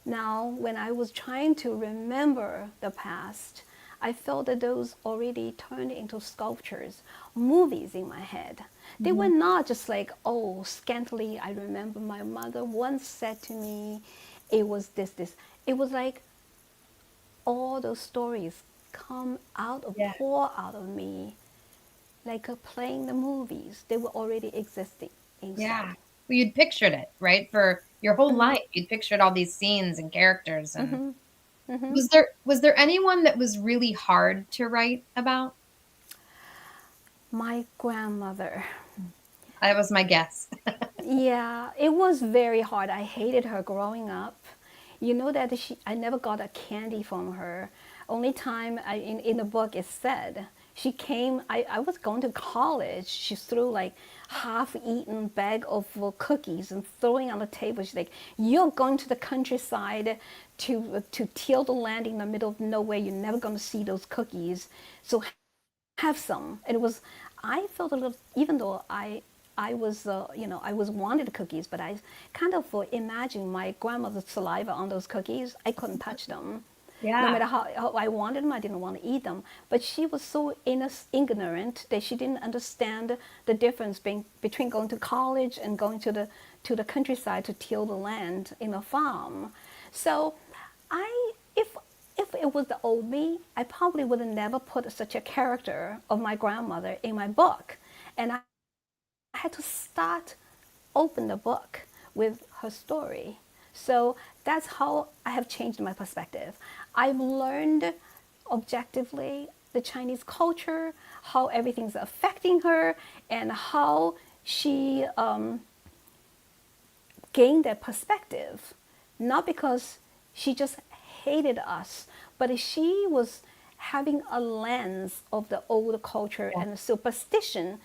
Now, when I was trying to remember the past, I felt that those already turned into sculptures, movies in my head. They were Mm-hmm. not just like, oh, scantily, I remember my mother once said to me, it was this, this. It was like all those stories come out of, Yeah. pour out of me, like playing the movies. They were already existing Yeah. inside. Well, you'd pictured it, right? For your whole life, you'd pictured all these scenes and characters. And was there anyone that was really hard to write about? My grandmother. That was my guess. Yeah, it was very hard. I hated her growing up. You know that I never got a candy from her. Only time in the book is said She came, I was going to college. She threw like half-eaten bag of cookies and throwing on the table. She's like, "You're going to the countryside to till the land in the middle of nowhere. You're never going to see those cookies. So have some." And it was, I felt a little, even though I was, I was wanted cookies, but I kind of imagined my grandmother's saliva on those cookies. I couldn't touch them. No Yeah. matter how I wanted them, I didn't want to eat them. But she was so ignorant that she didn't understand the difference between going to college and going to the countryside to till the land in a farm. So if it was the old me, I probably would have never put such a character of my grandmother in my book. And I had to start open the book with her story. So that's how I have changed my perspective. I've learned objectively the Chinese culture, how everything's affecting her, and how she gained that perspective. Not because she just hated us, but she was having a lens of the old culture Yeah. and superstition,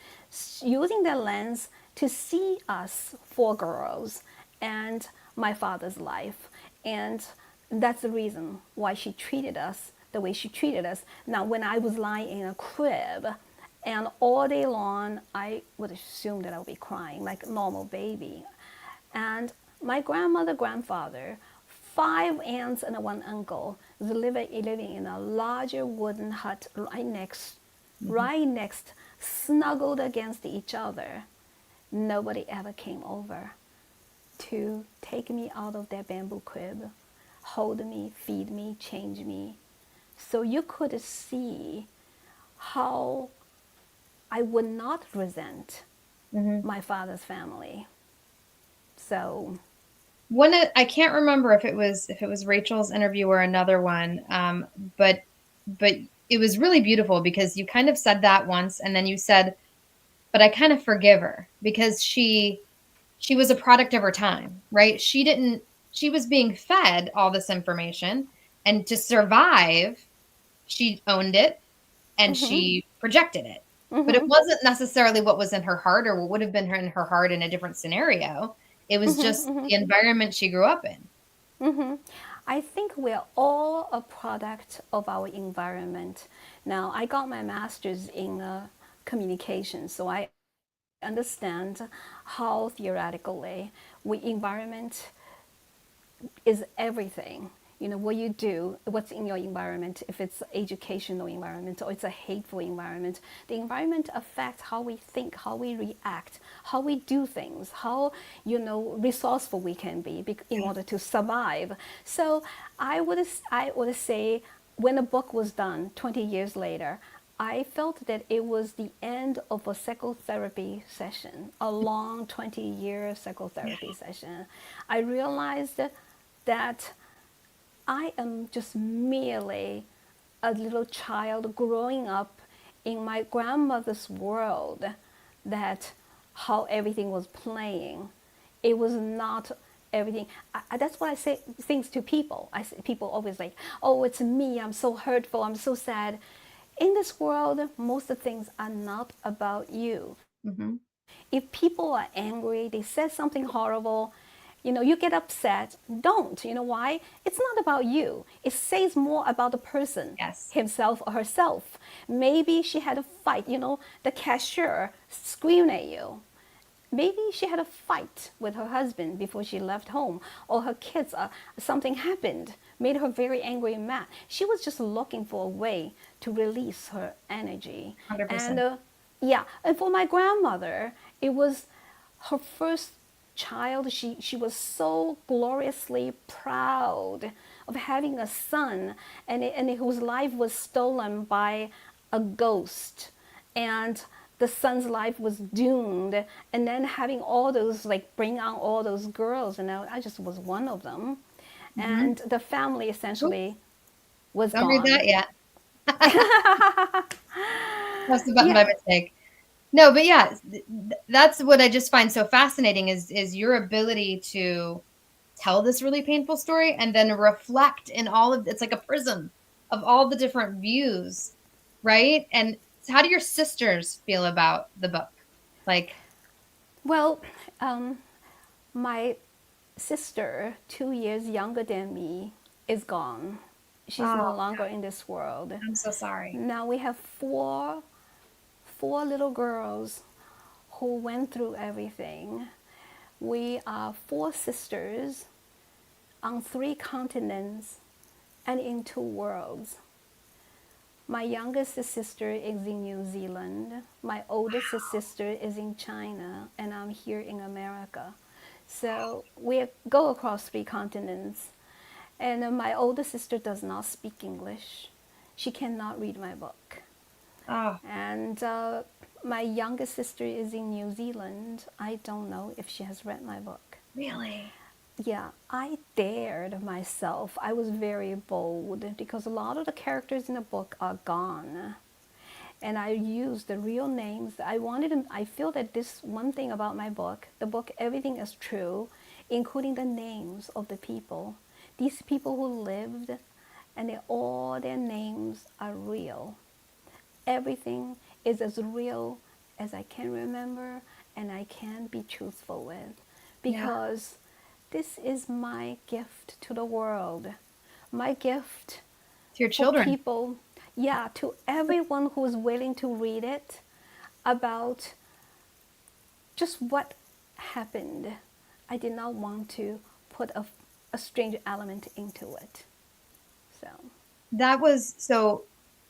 using that lens to see us four girls and my father's life. And that's the reason why she treated us the way she treated us. Now, when I was lying in a crib and all day long, I would assume that I would be crying like a normal baby. And my grandmother, grandfather, five aunts and one uncle was living in a larger wooden hut Hmm. right next, snuggled against each other. Nobody ever came over to take me out of their bamboo crib, hold me, feed me, change me. So you could see how I would not resent Hmm. my father's family. So, I can't remember if it was Rachel's interview or another one, but but it was really beautiful because you kind of said that once, and then you said, "But I kind of forgive her because she was a product of her time, right? She didn't. She was being fed all this information, and to survive, she owned it and she projected it. But it wasn't necessarily what was in her heart or what would have been in her heart in a different scenario. It was just the environment she grew up in. I think we're all a product of our environment. Now, I got my master's in communication, so I understand how theoretically we environment is everything. You know, what you do, what's in your environment, if it's educational environment or it's a hateful environment, the environment affects how we think, how we react, how we do things, how, resourceful we can be in order to survive. So I would say when the book was done 20 years later, I felt that it was the end of a psychotherapy session, a long 20-year Yeah, psychotherapy session. I realized that I am just merely a little child growing up in my grandmother's world, that how everything was playing. It was not everything. That's why I say things to people. People always like, oh, it's me. I'm so hurtful. I'm so sad. In this world, most of the things are not about you. mhm, If people are angry, they said something horrible, you get upset. Don't. You know why? It's not about you. It says more about the person, yes, himself or herself. Maybe she had a fight, the cashier screamed at you. Maybe she had a fight with her husband before she left home, or her kids, something happened, made her very angry and mad. She was just looking for a way to release her energy. And 100%. yeah, and for my grandmother, it was her first child. She was so gloriously proud of having a son, and whose life was stolen by a ghost. And the son's life was doomed, and then having all those, like, bring out all those girls, and I just was one of them. Mhm. And the family Oops, essentially was don't read that gone. yet. Press the button by Yeah. mistake. No, but yeah, that's what I just find so fascinating is your ability to tell this really painful story and then reflect in all of it's like a prism of all the different views, right? And how do your sisters feel about the book? Like, Well, um, my sister, 2 years younger than me, is gone. She's no oh, longer in this world. I'm so sorry. Now we have four little girls who went through everything. We are four sisters on three continents and in two worlds. My youngest sister is in New Zealand. My oldest sister is in China, and I'm here in America. So we go across three continents. And my older sister does not speak English. She cannot read my book. Oh, And my youngest sister is in New Zealand. I don't know if she has read my book. really? Yeah, I dared myself. I was very bold because a lot of the characters in the book are gone. And I used the real names. I feel that this one thing about my book, the book, everything is true, including the names of the people. These people who lived, and all their names are real. Everything is as real as I can remember and I can be truthful with, Yeah. because this is my gift to the world. My gift To your for children. people, yeah, to everyone who's willing to read it, about just what happened. I did not want to put a strange element into it. So, That was so.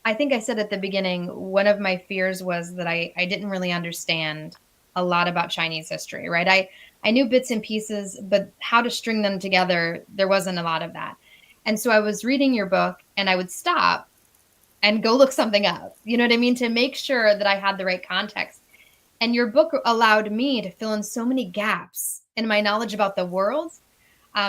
I think I said at the beginning, one of my fears was that I didn't really understand a lot about Chinese history, right? I knew bits and pieces, but how to string them together, there wasn't a lot of that. And so I was reading your book and I would stop and go look something up. You know what I mean? To make sure that I had the right context. And your book allowed me to fill in so many gaps in my knowledge about the world.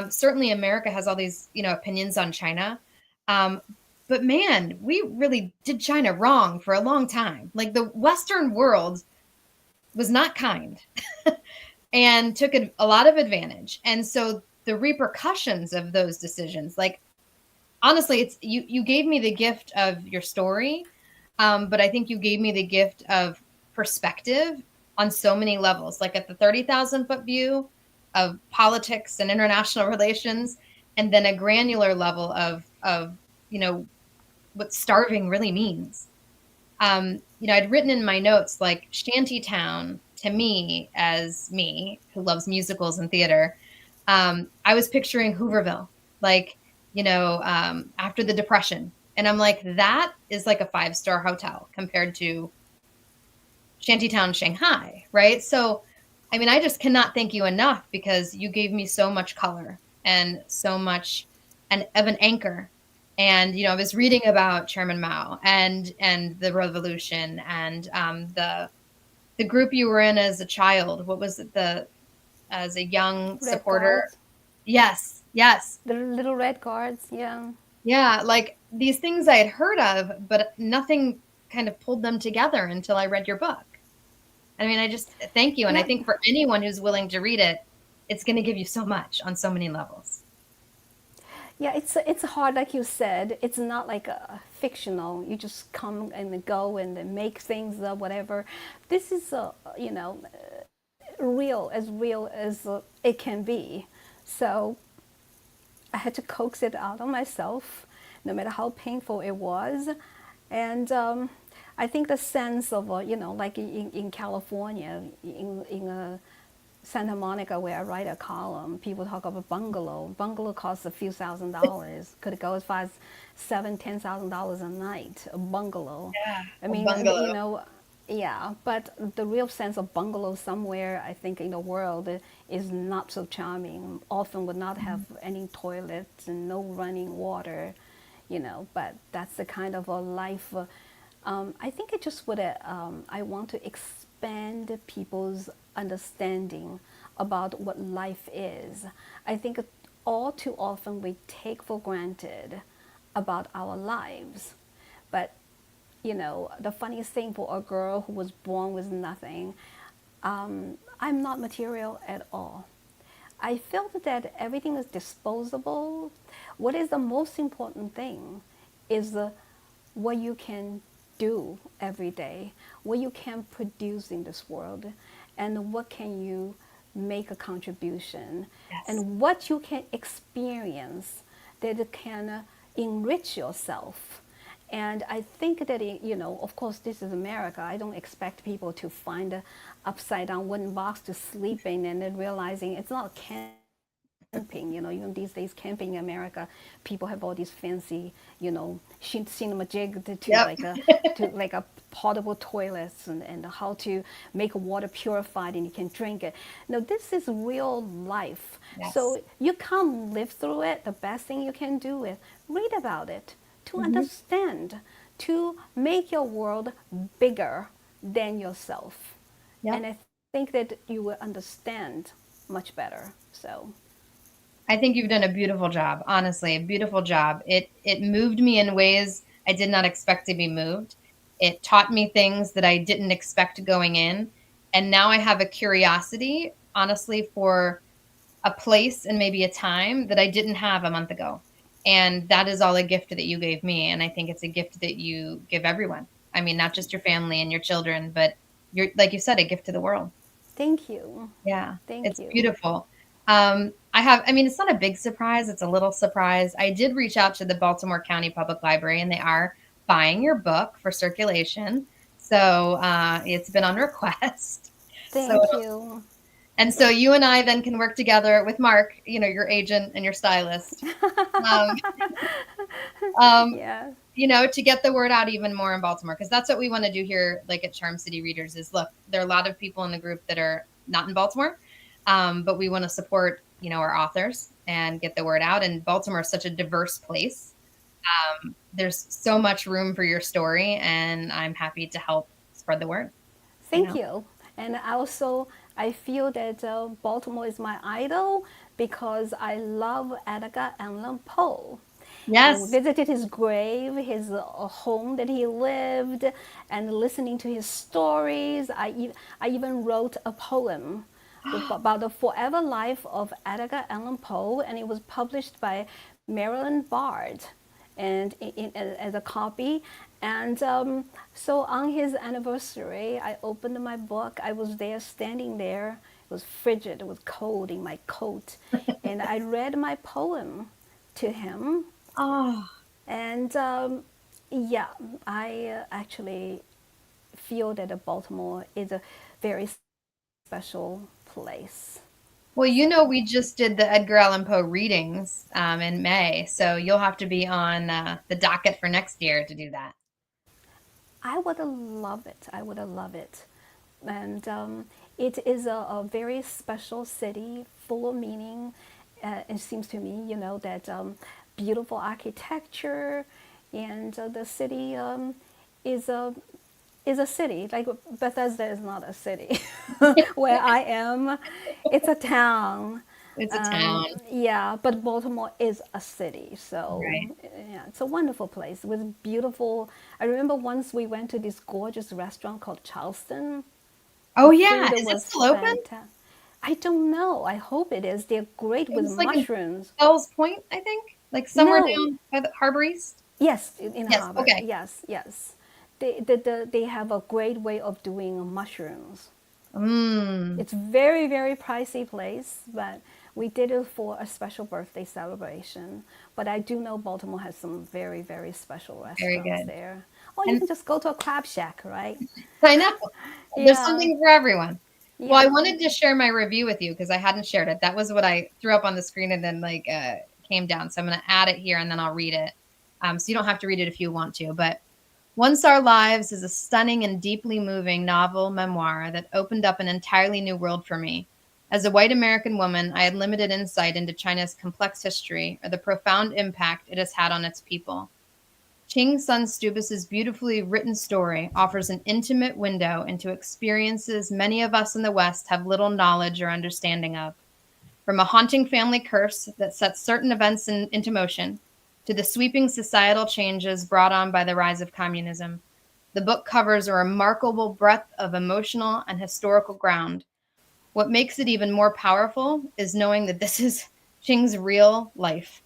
Certainly, America has all these, opinions on China. Um, but man, we really did China wrong for a long time. Like the Western world was not kind and took a lot of advantage. And so the repercussions of those decisions, like honestly, it's you gave me the gift of your story, but I think you gave me the gift of perspective on so many levels, like at the 30,000 foot view of politics and international relations, and then a granular level of you know what starving really means. I'd written in my notes like shantytown to me, as me who loves musicals and theater. I was picturing Hooverville, like, after the Depression. And I'm like, that is like a five-star hotel compared to Shantytown, Shanghai, right? So, I mean, I just cannot thank you enough because you gave me so much color and so much of an anchor. And I was reading about Chairman Mao and the revolution and the group you were in as a child. What was it? The As a young red supporter. guards, Yes, yes. the little red guards, yeah. Yeah, like these things I had heard of, but nothing kind of pulled them together until I read your book. I mean, I just thank you. And I Yeah, think for anyone who's willing to read it, it's going to give you so much on so many levels. yeah, it's hard, like you said. It's not like a fictional. You just come and go and then make things up, whatever. This is real as it can be. So I had to coax it out of myself, no matter how painful it was. And I think the sense of, like in California, in Santa Monica, where I write a column, people talk about bungalow. Bungalow costs a few $1,000s. Could go as far as $7,000, $10,000 a night. A bungalow. Yeah, I a mean, bungalow. yeah. But the real sense of bungalow somewhere, I think, in the world is not so charming. Often would not have any toilets and no running water. But that's the kind of a life. I think it just would. I want to expand people's understanding about what life is. I think all too often we take for granted about our lives, but the funniest thing for a girl who was born with nothing, I'm not material at all. I felt that everything is disposable. What is the most important thing is what you can do every day, what you can produce in this world, and what can you make a contribution, Yes. and what you can experience that can enrich yourself. And I think that, of course, this is America. I don't expect people to find a upside down wooden box to sleep in and then realizing it's not camping. Even these days, camping in America, people have all these fancy, cinema jig Yep. to like a portable toilets, and how to make water purified and you can drink it. No, this is real life. Yes. So you can't live through it. The best thing you can do is read about it, to Hmm. understand, to make your world bigger than yourself. Yep. And I think that you will understand much better. So, I think you've done a beautiful job, honestly, a beautiful job. It moved me in ways I did not expect to be moved. It taught me things that I didn't expect going in. And now I have a curiosity, honestly, for a place and maybe a time that I didn't have a month ago. And that is all a gift that you gave me. And I think it's a gift that you give everyone. I mean, not just your family and your children, but you're, like you said, a gift to the world. thank you. Yeah, Thank it's you. beautiful. I mean, it's not a big surprise, it's a little surprise. I did reach out to the Baltimore County Public Library, and they are buying your book for circulation. So it's been on request. So, Thank you. and so you and I then can work together with Mark, your agent and your stylist, um, um, Yeah. to get the word out even more in Baltimore, because that's what we want to do here, like at Charm City Readers. Is look, there are a lot of people in the group that are not in Baltimore, but we want to support, our authors and get the word out. And Baltimore is such a diverse place. There's so much room for your story, and I'm happy to help spread the word. You Thank know, you. And also, I feel that Baltimore is my idol because I love Edgar Allan Poe. And we yes. visited his grave, his home that he lived, and listening to his stories. I even wrote a poem about the forever life of Edgar Allan Poe, and it was published by Maryland Bard, and as a copy. And so on his anniversary, I opened my book. I was there, standing there. It was frigid. It was cold in my coat, and I read my poem to him. Oh, And yeah, I actually feel that Baltimore is a very special place. well, So we just did the Edgar Allan Poe readings in May, so you'll have to be on the docket for next year to do that. I would love it. I would love it. And it is a very special city, full of meaning. It seems to me, that beautiful architecture, and the city is a city. Like Bethesda is not a city. Where I am, it's a town. It's a town, Yeah, but Baltimore is a city, so right? yeah, it's a wonderful place with beautiful. I remember once we went to this gorgeous restaurant called Charleston. The Oh yeah, food is it was still open? fantastic. I don't know. I hope it is. They're great It with was like in mushrooms. Fells Point, I think, like somewhere No, down by the Harbor East. yes, in Yes. Harvard. Okay. Yes, yes. They have a great way of doing mushrooms. Mm, It's very, very pricey place, but we did it for a special birthday celebration. But I do know Baltimore has some very, very special very restaurants good. there. Or you And can just go to a crab shack, right? I know there's Yeah, something for everyone. Well, I yeah. wanted to share my review with you because I hadn't shared it. That was what I threw up on the screen and then came down. So I'm going to add it here and then I'll read it. So you don't have to read it if you want to. But Once Our Lives is a stunning and deeply moving novel memoir that opened up an entirely new world for me. As a white American woman, I had limited insight into China's complex history or the profound impact it has had on its people. Qin Sun Stubis' beautifully written story offers an intimate window into experiences many of us in the West have little knowledge or understanding of. From a haunting family curse that sets certain events into motion to the sweeping societal changes brought on by the rise of communism, the book covers a remarkable breadth of emotional and historical ground. What makes it even more powerful is knowing that this is Qing's real life,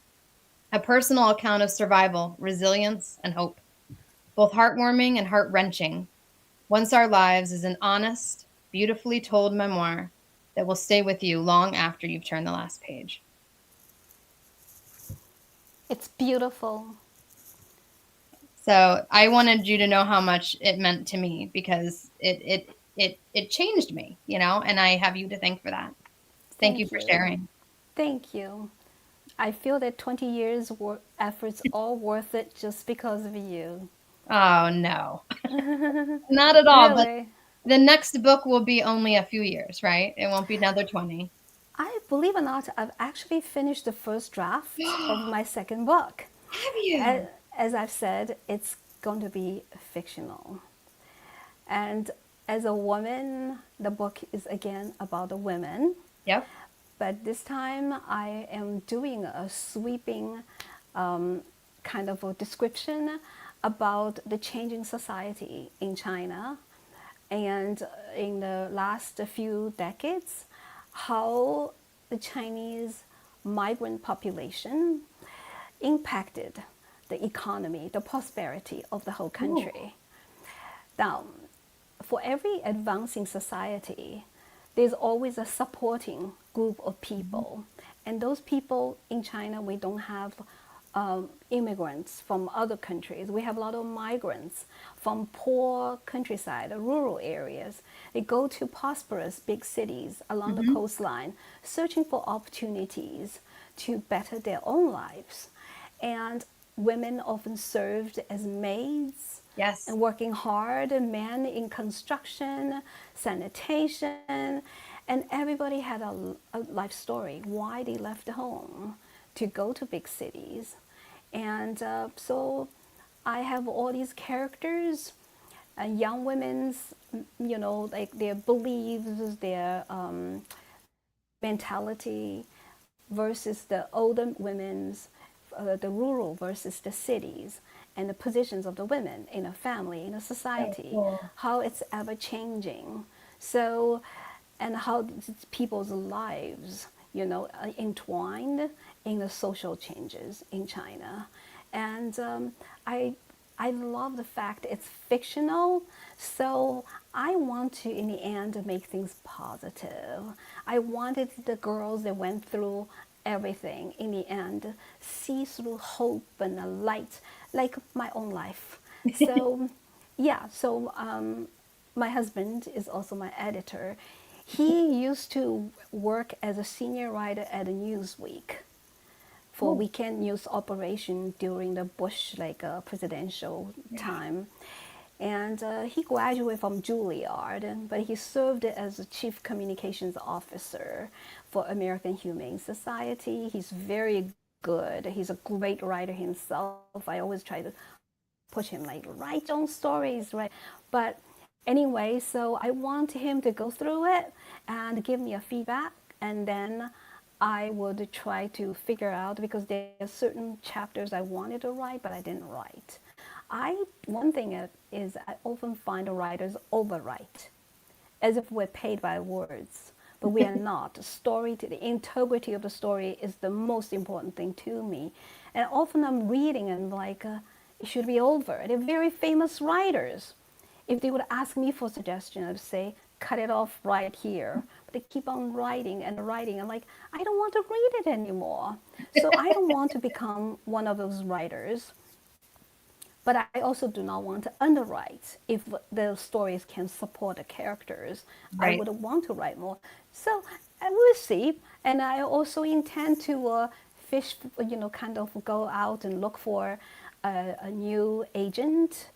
a personal account of survival, resilience, and hope. both heartwarming and heart-wrenching. Once Our Lives is an honest, beautifully told memoir that will stay with you long after you've turned the last page. It's beautiful. So I wanted you to know how much it meant to me because it changed me, and I have you to thank for that. Thank you Thank for you. sharing. Thank you. I feel that 20 years efforts all worth it just because of you. Oh no, not at all. But Really. the next book will be only a few years, right? It won't be another 20. I believe it or not, I've actually finished the first draft of my second book. Have As, you? as I've said, it's going to be fictional. And as a woman, the book is again about the women. Yep. But this time I am doing a sweeping kind of a description about the changing society in China and in the last few decades, how the Chinese migrant population impacted the economy, the prosperity of the whole Ooh. country. Now, for every advancing society, there's always a supporting group of people. And those people in China, we don't have immigrants from other countries. We have a lot of migrants from poor countryside, rural areas. They go to prosperous big cities along the Mm-hmm. coastline, searching for opportunities to better their own lives. And women often served as maids Yes. and working hard, men in construction, sanitation, and everybody had a life story why they left home to go to big cities. And so I have all these characters, young women's, like their beliefs, their mentality versus the older women's, the rural versus the cities, and the positions of the women in a family, in a Oh, society, cool. how it's ever changing. So, and how people's lives, entwined in the social changes in China. And I love the fact it's fictional, so I want to, in the end, make things positive. I wanted the girls that went through everything, in the end, see through hope and a light, like my own life. So, yeah, so my husband is also my editor. He used to work as a senior writer at a Newsweek for Cool. weekend news operation during the Bush presidential Yeah. time. And he graduated from Juilliard, but he served as a chief communications officer for American Humane Society. He's very good. He's a great writer himself. I always try to push him like write your own stories, right? But anyway, so I want him to go through it and give me a feedback, and then I would try to figure out, because there are certain chapters I wanted to write but I didn't write. One thing is I often find the writers overwrite as if we're paid by words, but we are not. The integrity of the story is the most important thing to me. And often I'm reading and like, it should be over. They're very famous writers. If they would ask me for suggestion, I'd say, cut it off right here. But they keep on writing and writing. I'm like, I don't want to read it anymore. So I don't want to become one of those writers, but I also do not want to underwrite. If the stories can support the characters, I Right. would want to write more. So we'll see. And I also intend to fish, kind of go out and look for a new agent,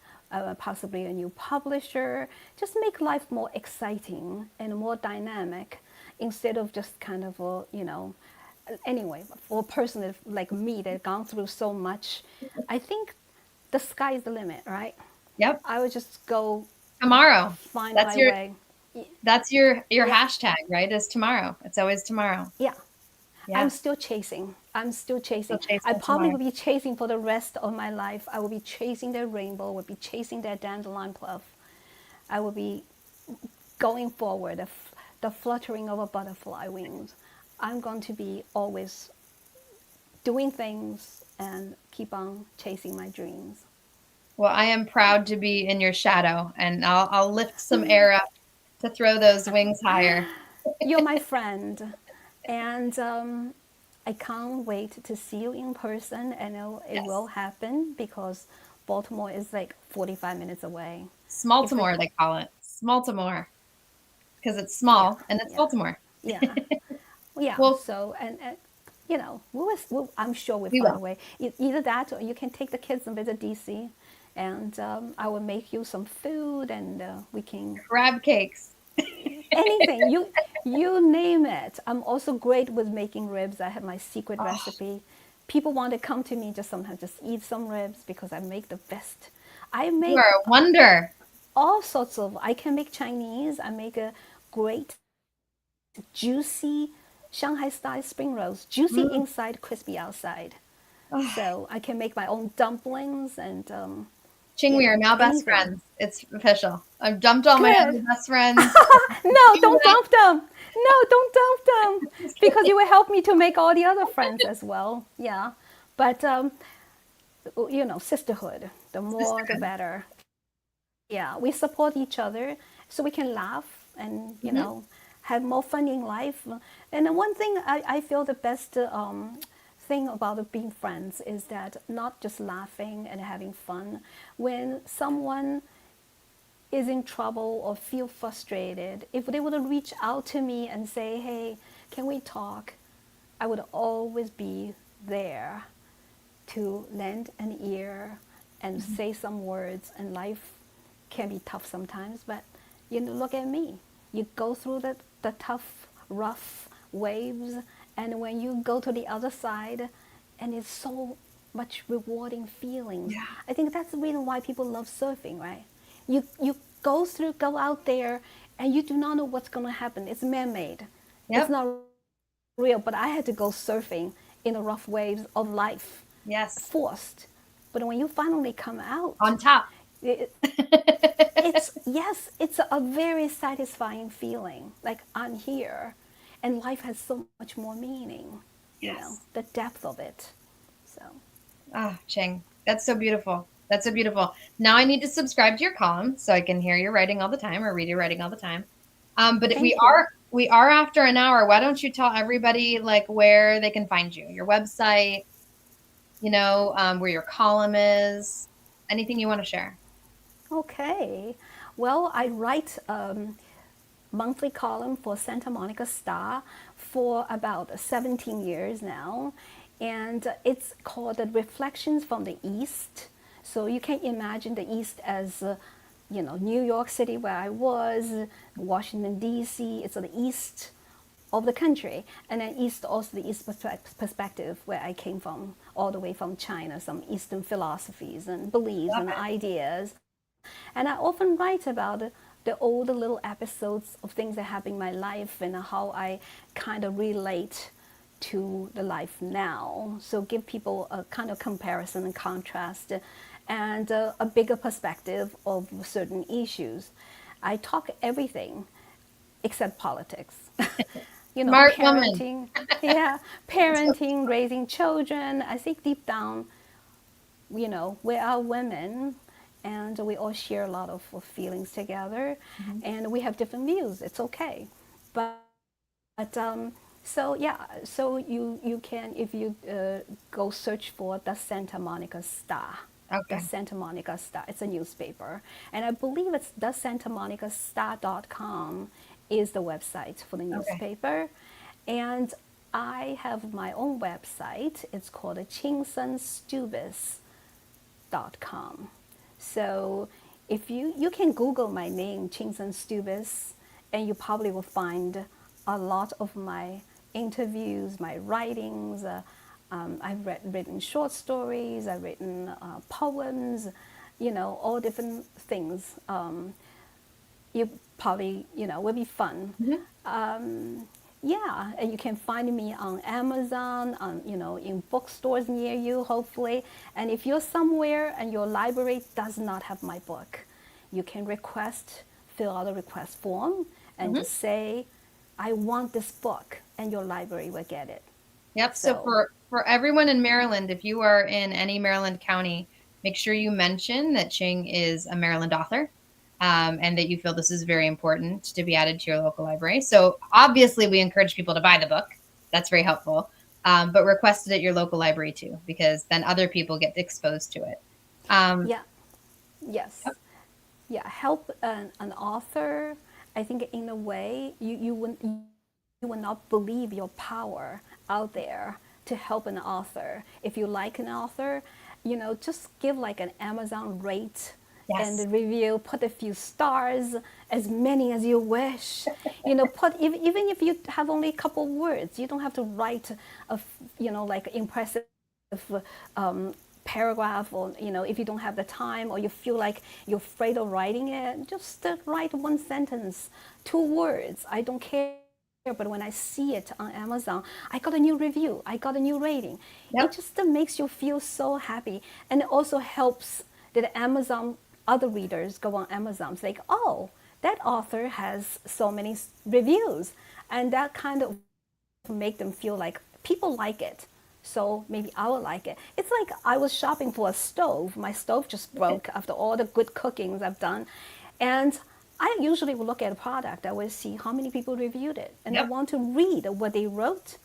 possibly a new publisher, just make life more exciting and more dynamic instead of just kind of, anyway, for a person like me that gone through so much, I think the sky's the limit, right? Yep. I would just go Tomorrow. find That's my your way. that's your Yeah, hashtag, right? Is tomorrow. It's always tomorrow. yeah. I'm Yeah. still chasing. I'm still Still chasing. I chasing probably tomorrow. will be chasing for the rest of my life. I will be chasing that rainbow, will be chasing that dandelion puff. I will be going forward, the fluttering of a butterfly wings. I'm going to be always doing things and keep on chasing my dreams. Well, I am proud to be in your shadow, and I'll lift some air up to throw those wings higher. You're my friend, and I can't wait to see you in person. I know it will Yes. happen because Baltimore is like 45 minutes away. If we, Smaltimore, they call it. Smaltimore, because it's yeah, small and it's yeah, Baltimore. yeah, yeah. Well, So, and you know, I'm sure we'll we find a will. way. Either that, or you can take the kids and visit DC, and I will make you some food, and we can Crab cakes. anything you name it. I'm also great with making ribs. I have my secret Oh, recipe. People want to come to me just sometimes just eat some ribs because I make the best. I you make are a wonder. all sorts of. I can make Chinese. I make a great juicy Shanghai style spring rolls, juicy Mm. inside, crispy outside. Oh, So I can make my own dumplings and Ching, we are now best anything. friends. It's official. I've dumped all my Good. other best friends. No, don't dump them. No, don't dump them Just because kidding. you will help me to make all the other friends as well. Yeah, but sisterhood. The more, the Sisterhood. better. Yeah, we support each other so we can laugh and Hmm. have more fun in life. And the one thing I feel the best thing about being friends is that not just laughing and having fun. When someone is in trouble or feel frustrated, if they would reach out to me and say, hey, can we talk? I would always be there to lend an ear and say some words. And life can be tough sometimes, but look at me. You go through the tough, rough waves, and when you go to the other side, and it's so much rewarding feelings. Yeah. I think that's the reason why people love surfing, right? You go out there, and you do not know what's going to happen. It's man-made. It's Yep. not real, but I had to go surfing in the rough waves of life, Yes. forced. But when you finally come out, On top. it, it's a very satisfying feeling. Like I'm here, and life has so much more meaning. Yes. The depth of it. So Ah, Ching, that's so beautiful. That's so beautiful. Now I need to subscribe to your column so I can hear your writing all the time or read your writing all the time. But if we thank you. are we are after an hour, why don't you tell everybody like where they can find you, your website, where your column is, anything you want to share? Okay. Well, I write monthly column for Santa Monica Star for about 17 years now. And it's called the Reflections from the East. So you can imagine the East as, New York City, where I was, Washington, D.C. It's the East of the country. And then East, also the East perspective, where I came from, all the way from China, some Eastern philosophies and beliefs Love and it. ideas. And I often write about the older little episodes of things that happen in my life and how I kind of relate to the life now. So give people a kind of comparison and contrast and a bigger perspective of certain issues. I talk everything except politics. Smart woman. Parenting, yeah, parenting, raising children. I think deep down, we are women and we all share a lot of feelings together Mhm. and we have different views. It's okay. But so yeah, so you can, if you go search for the Santa Monica Star. The Okay. Santa Monica Star. It's a newspaper. And I believe it's thesantamonicastar.com is the website for the Okay. newspaper. And I have my own website. It's called Qin Sun Stubis com. So if you can Google my name, Qin Sun Stubis, and you probably will find a lot of my interviews, my writings. I've written short stories, I've written poems, all different things. You probably, will be fun. Mhm. Yeah, and you can find me on Amazon, in bookstores near you, hopefully. And if you're somewhere and your library does not have my book, you can fill out a request form, and Mhm. just say, I want this book, and your library will get it. Yep. So So, for everyone in Maryland, if you are in any Maryland county, make sure you mention that Qing is a Maryland author. And that you feel this is very important to be added to your local library. So obviously we encourage people to buy the book. That's very helpful. But request it at your local library too, because then other people get exposed to it. Yeah. Yes. Yeah. Help an author. I think in a way you will not believe your power out there to help an author. If you like an author, just give like an Amazon rate and Yes. review, put a few stars, as many as you wish. Even if you have only a couple words, you don't have to write like impressive paragraph, or if you don't have the time or you feel like you're afraid of writing it, just write one sentence, 2 words. I don't care. But when I see it on Amazon, I got a new review, I got a new rating. It Yep. just makes you feel so happy. And it also helps that Amazon, other readers go on Amazon, it's like, oh, that author has so many reviews. And that kind of make them feel like people like it. So maybe I will like it. It's like I was shopping for a stove. My stove just broke after all the good cookings I've done. And I usually will look at a product. I will see how many people reviewed it. And I Yep. want to read what they wrote.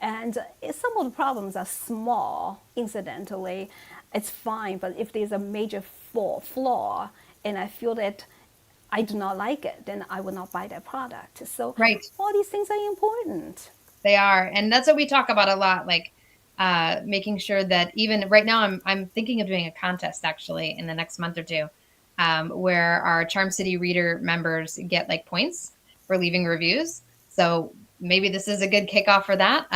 And some of the problems are small, incidentally. It's fine. But if there's a major flaw and I feel that I do not like it, then I will not buy that product. So Right. all these things are important. They are. And that's what we talk about a lot. Like, making sure that even right now, I'm thinking of doing a contest actually in the next month or two, where our Charm City Reader members get like points for leaving reviews. So maybe this is a good kickoff for that.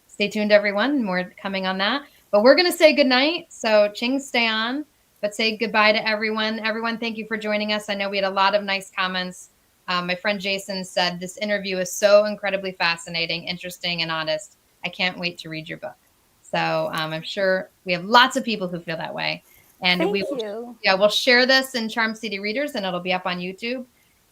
Stay tuned, everyone. More coming on that. But we're going to say goodnight. So Qing, stay on, but say goodbye to everyone. Everyone, thank you for joining us. I know we had a lot of nice comments. My friend Jason said this interview is so incredibly fascinating, interesting, and honest. I can't wait to read your book. So I'm sure we have lots of people who feel that way. And we Thank will, you. yeah, we'll share this in Charm City Readers, and it'll be up on YouTube.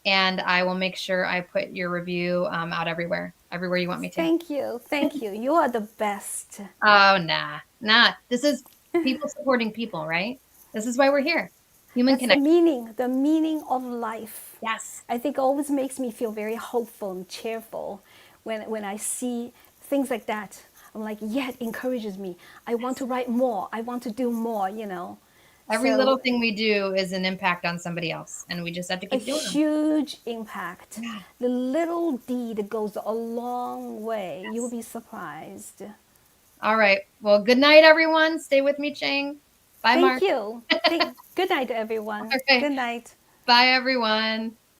And I will make sure I put your review out everywhere you want me to. Thank you. Thank you. You are the best. Oh, nah. This is people supporting people, right? This is why we're here. Human That's connection. the meaning of life. Yes. I think it always makes me feel very hopeful and cheerful when I see things like that. I'm like, yeah, it encourages me. I want to write more. I want to do more. Every little So thing we do is an impact on somebody else, and we just have to a keep doing them. huge impact. Yeah. The little deed goes a long way. You will Yes. be surprised. All right. Well, good night, everyone. Stay with me, Ching. Bye, Thank Mark. you. Good night, everyone. Okay. Good night. Bye, everyone.